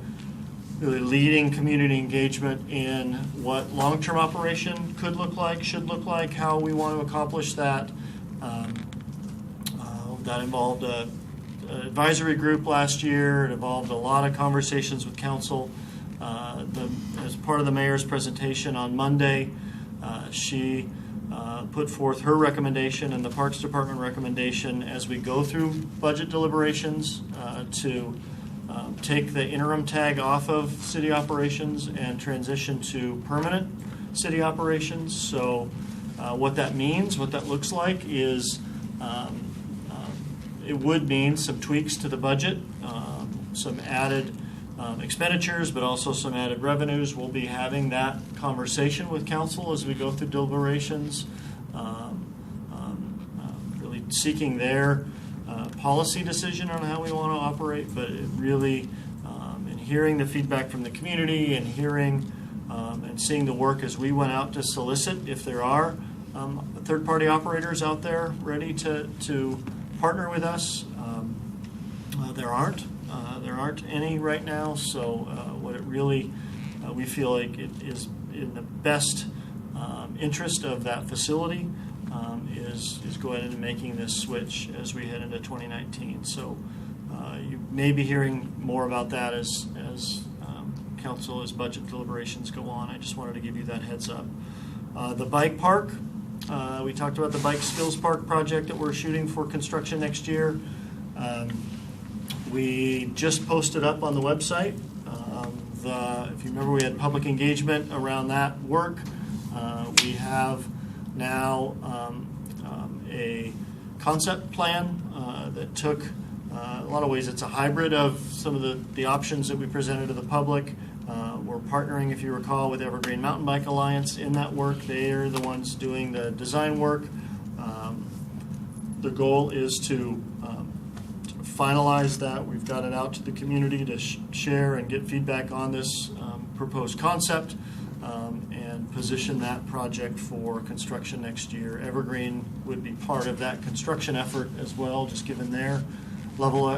Speaker 5: really leading community engagement in what long-term operation could look like, should look like, how we want to accomplish that. That involved an advisory group last year. It involved a lot of conversations with council. As part of the mayor's presentation on Monday, she put forth her recommendation and the Parks Department recommendation as we go through budget deliberations to take the interim tag off of city operations and transition to permanent city operations. So what that means, what that looks like is it would mean some tweaks to the budget, some added expenditures, but also some added revenues. We'll be having that conversation with council as we go through deliberations, really seeking their policy decision on how we want to operate, but it really, in hearing the feedback from the community and hearing and seeing the work as we went out to solicit if there are third-party operators out there ready to partner with us. There aren't any right now, so what it really, we feel like it is in the best interest of that facility is going into making this switch as we head into 2019. So you may be hearing more about that as council, as budget deliberations go on. I just wanted to give you that heads up. The bike park, we talked about the Bike Skills Park project that we're shooting for construction next year. We just posted up on the website. If you remember, we had public engagement around that work. We have now a concept plan that took, a lot of ways, it's a hybrid of some of the options that we presented to the public. We're partnering, if you recall, with Evergreen Mountain Bike Alliance in that work. They are the ones doing the design work. The goal is to finalize that. We've got it out to the community to share and get feedback on this proposed concept and position that project for construction next year. Evergreen would be part of that construction effort as well, just given their level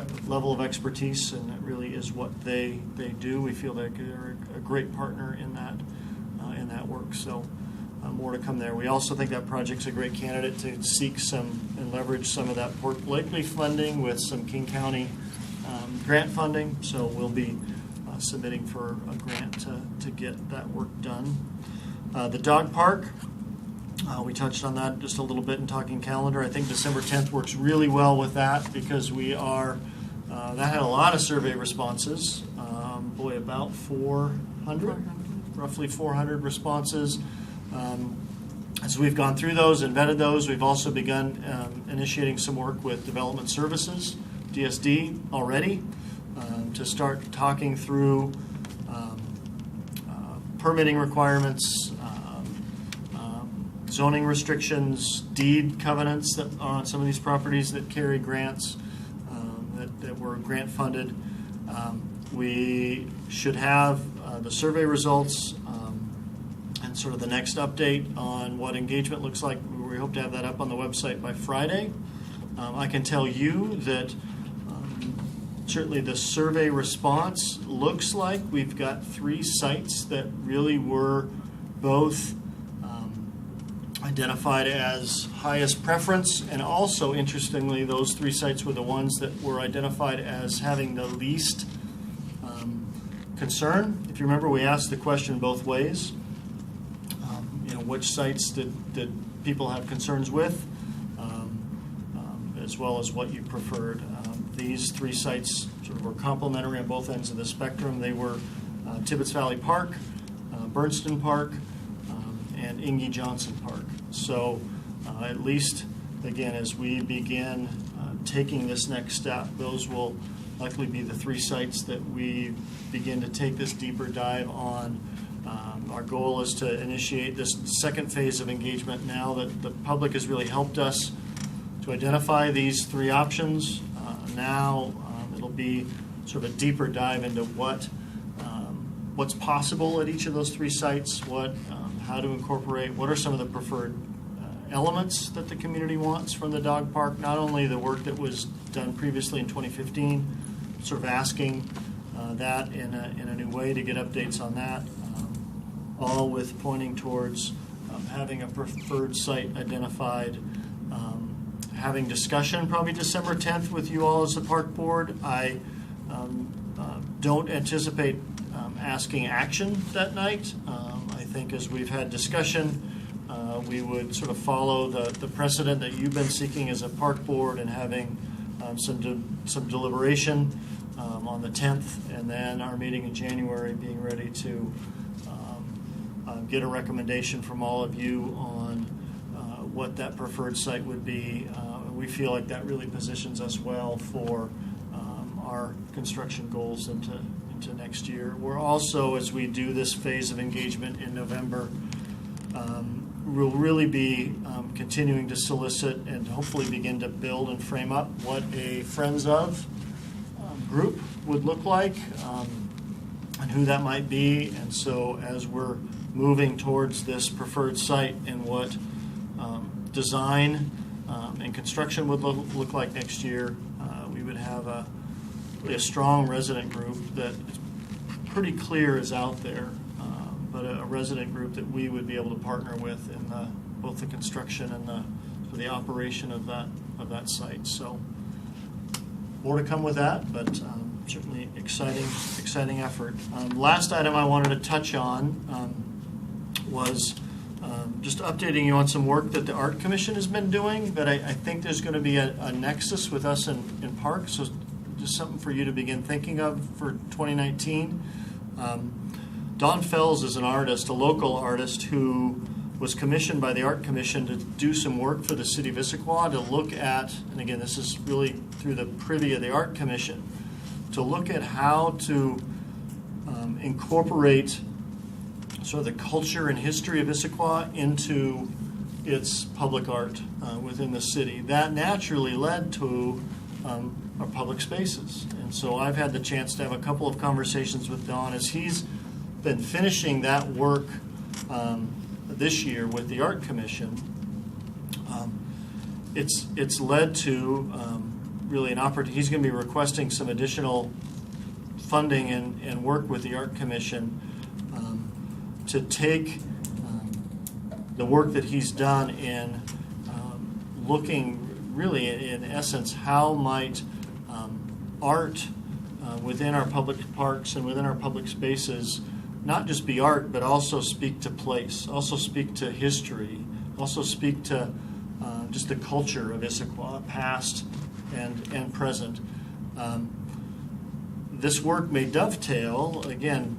Speaker 5: of expertise, and that really is what they do. We feel like they're a great partner in that work. So more to come there. We also think that project's a great candidate to seek some and leverage some of that Port Blakely funding with some King County grant funding. So we'll be submitting for a grant to get that work done. The dog park, we touched on that just a little bit in talking calendar. I think December 10th works really well with that because we are, that had a lot of survey responses. About 400, roughly 400 responses. As we've gone through those and vetted those, we've also begun initiating some work with Development Services, DSD, already to start talking through permitting requirements, zoning restrictions, deed covenants that are on some of these properties that carry grants that were grant funded. We should have the survey results and and sort of the next update on what engagement looks like. We hope to have that up on the website by Friday. I can tell you that certainly the survey response looks like we've got 3 sites that really were both identified as highest preference, and also, interestingly, those 3 sites were the ones that were identified as having the least concern. If you remember, we asked the question both ways. Which sites did people have concerns with, as well as what you preferred. These 3 sites sort of were complementary on both ends of the spectrum. They were Tibbetts Valley Park, Bernston Park, and Inge Johnson Park. So at least, again, as we begin taking this next step, those will likely be the 3 sites that we begin to take this deeper dive on. Our goal is to initiate this second phase of engagement now that the public has really helped us to identify these 3 options. Now it'll be sort of a deeper dive into what's possible at each of those 3 sites, how to incorporate, what are some of the preferred elements that the community wants from the dog park, not only the work that was done previously in 2015, sort of asking that in a new way to get updates on that, all with pointing towards having a preferred site identified, having discussion probably December 10th with you all as the park board. I don't anticipate asking action that night. I think as we've had discussion, we would sort of follow the precedent that you've been seeking as a park board and having some deliberation on the 10th, and then our meeting in January being ready to get a recommendation from all of you on what that preferred site would be. We feel like that really positions us well for our construction goals into next year. We're also, as we do this phase of engagement in November, we'll really be continuing to solicit and hopefully begin to build and frame up what a Friends of group would look like, and who that might be. And so as we're moving towards this preferred site and what design and construction would look like next year, we would have a strong resident group that is pretty clear is out there, but a resident group that we would be able to partner with in both the construction and the operation of that site. So more to come with that, but certainly exciting effort. Last item I wanted to touch on was just updating you on some work that the Art Commission has been doing, but I think there's going to be a nexus with us in parks, so just something for you to begin thinking of for 2019. Don Fells is an artist, a local artist, who was commissioned by the Art Commission to do some work for the city of Issaquah to look at, and again, this is really through the privy of the Art Commission, to look at how to incorporate sort of the culture and history of Issaquah into its public art within the city. That naturally led to our public spaces. And so I've had the chance to have a couple of conversations with Don as he's been finishing that work this year with the Art Commission. It's led to really an opportunity. He's going to be requesting some additional funding and work with the Art Commission to take the work that he's done in looking really in essence how might art within our public parks and within our public spaces not just be art, but also speak to place, also speak to history, also speak to just the culture of Issaquah, past and present. This work may dovetail, again,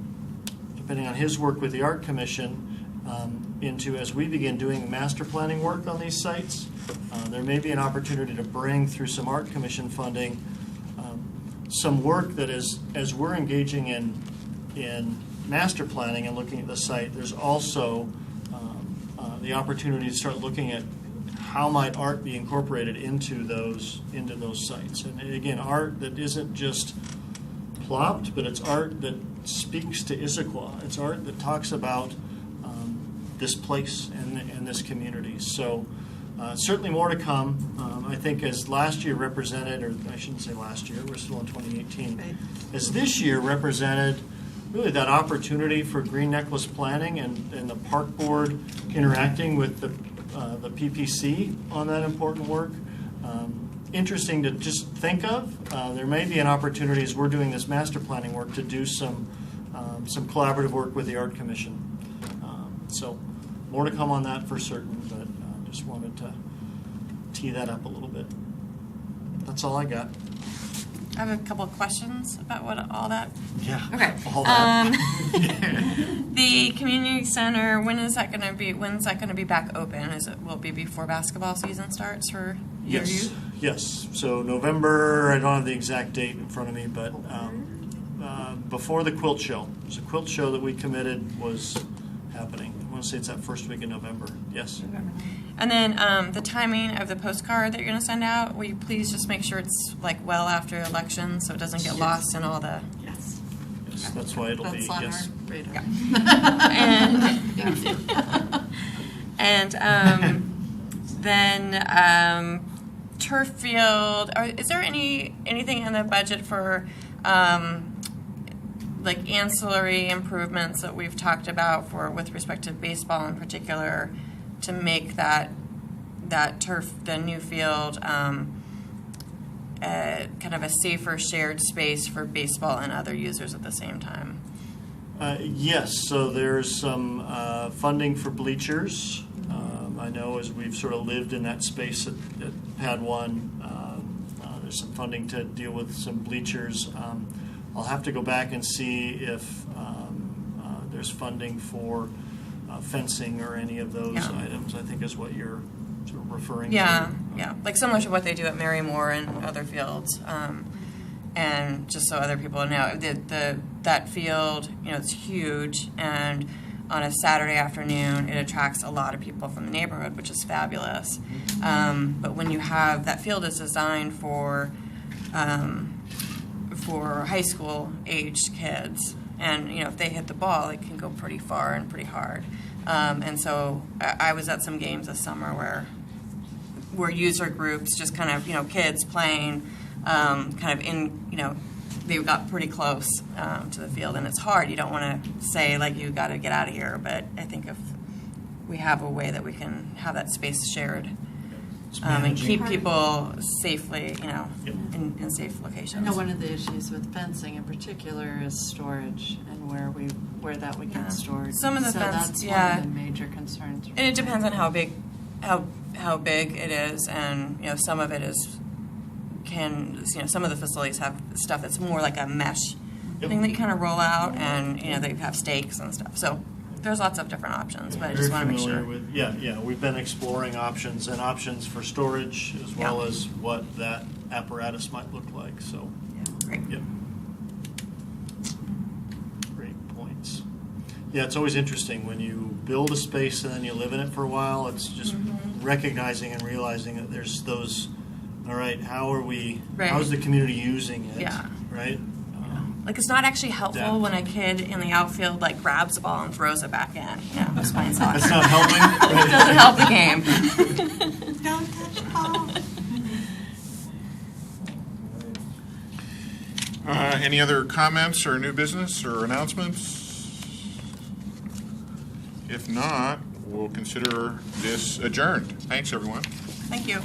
Speaker 5: depending on his work with the Art Commission, into, as we begin doing master planning work on these sites, there may be an opportunity to bring through some Art Commission funding some work that is, as we're engaging in master planning and looking at the site, there's also the opportunity to start looking at how might art be incorporated into those sites. And again, art that isn't just plopped, but it's art that speaks to Issaquah. It's art that talks about this place and this community. So certainly more to come. I think as last year represented, or I shouldn't say last year, we're still in 2018,
Speaker 10: Right.
Speaker 5: as this year represented really that opportunity for Green Necklace planning and the park board interacting with the PPC on that important work. Interesting to just think of. There may be an opportunity as we're doing this master planning work to do some collaborative work with the Art Commission. So more to come on that for certain, but just wanted to tee that up a little bit. That's all I got.
Speaker 8: I have a couple of questions about all that.
Speaker 5: Yeah.
Speaker 8: Okay.
Speaker 5: All that.
Speaker 8: The community center, when's that going to be back open? Will it be before basketball season starts for your
Speaker 5: Yes.
Speaker 8: youth?
Speaker 5: Yes. So November, I don't have the exact date in front of me, but before the quilt show. There's a quilt show that we committed was happening. I want to say it's that first week in November. Yes.
Speaker 8: And then the timing of the postcard that you're going to send out, will you please just make sure it's like well after election so it doesn't get lost in all the...
Speaker 10: Yes.
Speaker 5: Yes, that's why it'll be,
Speaker 10: That's on
Speaker 5: yes.
Speaker 10: our radar.
Speaker 8: Then turf field, is there anything in the budget for like ancillary improvements that we've talked about with respect to baseball in particular, to make that turf, the new field, kind of a safer shared space for baseball and other users at the same time?
Speaker 5: Yes, so there's some funding for bleachers. I know as we've sort of lived in that space at Pad 1, there's some funding to deal with some bleachers. I'll have to go back and see if there's funding for fencing or any of those items, I think is what you're sort of referring to.
Speaker 8: Yeah, like similar to what they do at Marymore and other fields. And just so other people know, that field, it's huge, and on a Saturday afternoon, it attracts a lot of people from the neighborhood, which is fabulous. But when you have, that field is designed for high school aged kids, and if they hit the ball, it can go pretty far and pretty hard. And so I was at some games this summer where user groups, just kind of kids playing, kind of in they got pretty close to the field, and it's hard. You don't want to say like you got to get out of here, but I think if we have a way that we can have that space shared and keep people safely, in safe locations.
Speaker 10: One of the issues with fencing in particular is storage and where that would get stored.
Speaker 8: Some of the
Speaker 10: so
Speaker 8: fence,
Speaker 10: that's
Speaker 8: yeah.
Speaker 10: one of the major concerns.
Speaker 8: And it depends on how big it is, and some of it some of the facilities have stuff that's more like a mesh thing that you kind of roll out, and they have stakes and stuff. So there's lots of different options, but I just want to make sure.
Speaker 5: We've been exploring options for storage as well as what that apparatus might look like. So,
Speaker 8: great.
Speaker 5: Yep. Great points. Yeah, it's always interesting when you build a space and then you live in it for a while. It's just recognizing and realizing that there's those. All right, how's the community using it?
Speaker 8: Yeah.
Speaker 5: Right?
Speaker 8: Like, it's not actually helpful when a kid in the outfield brabs the ball and throws it back in. Who's playing soccer?
Speaker 5: That's not helping.
Speaker 8: It doesn't help the game.
Speaker 6: Don't touch the ball.
Speaker 1: Any other comments or new business or announcements? If not, we'll consider this adjourned. Thanks, everyone.
Speaker 8: Thank you.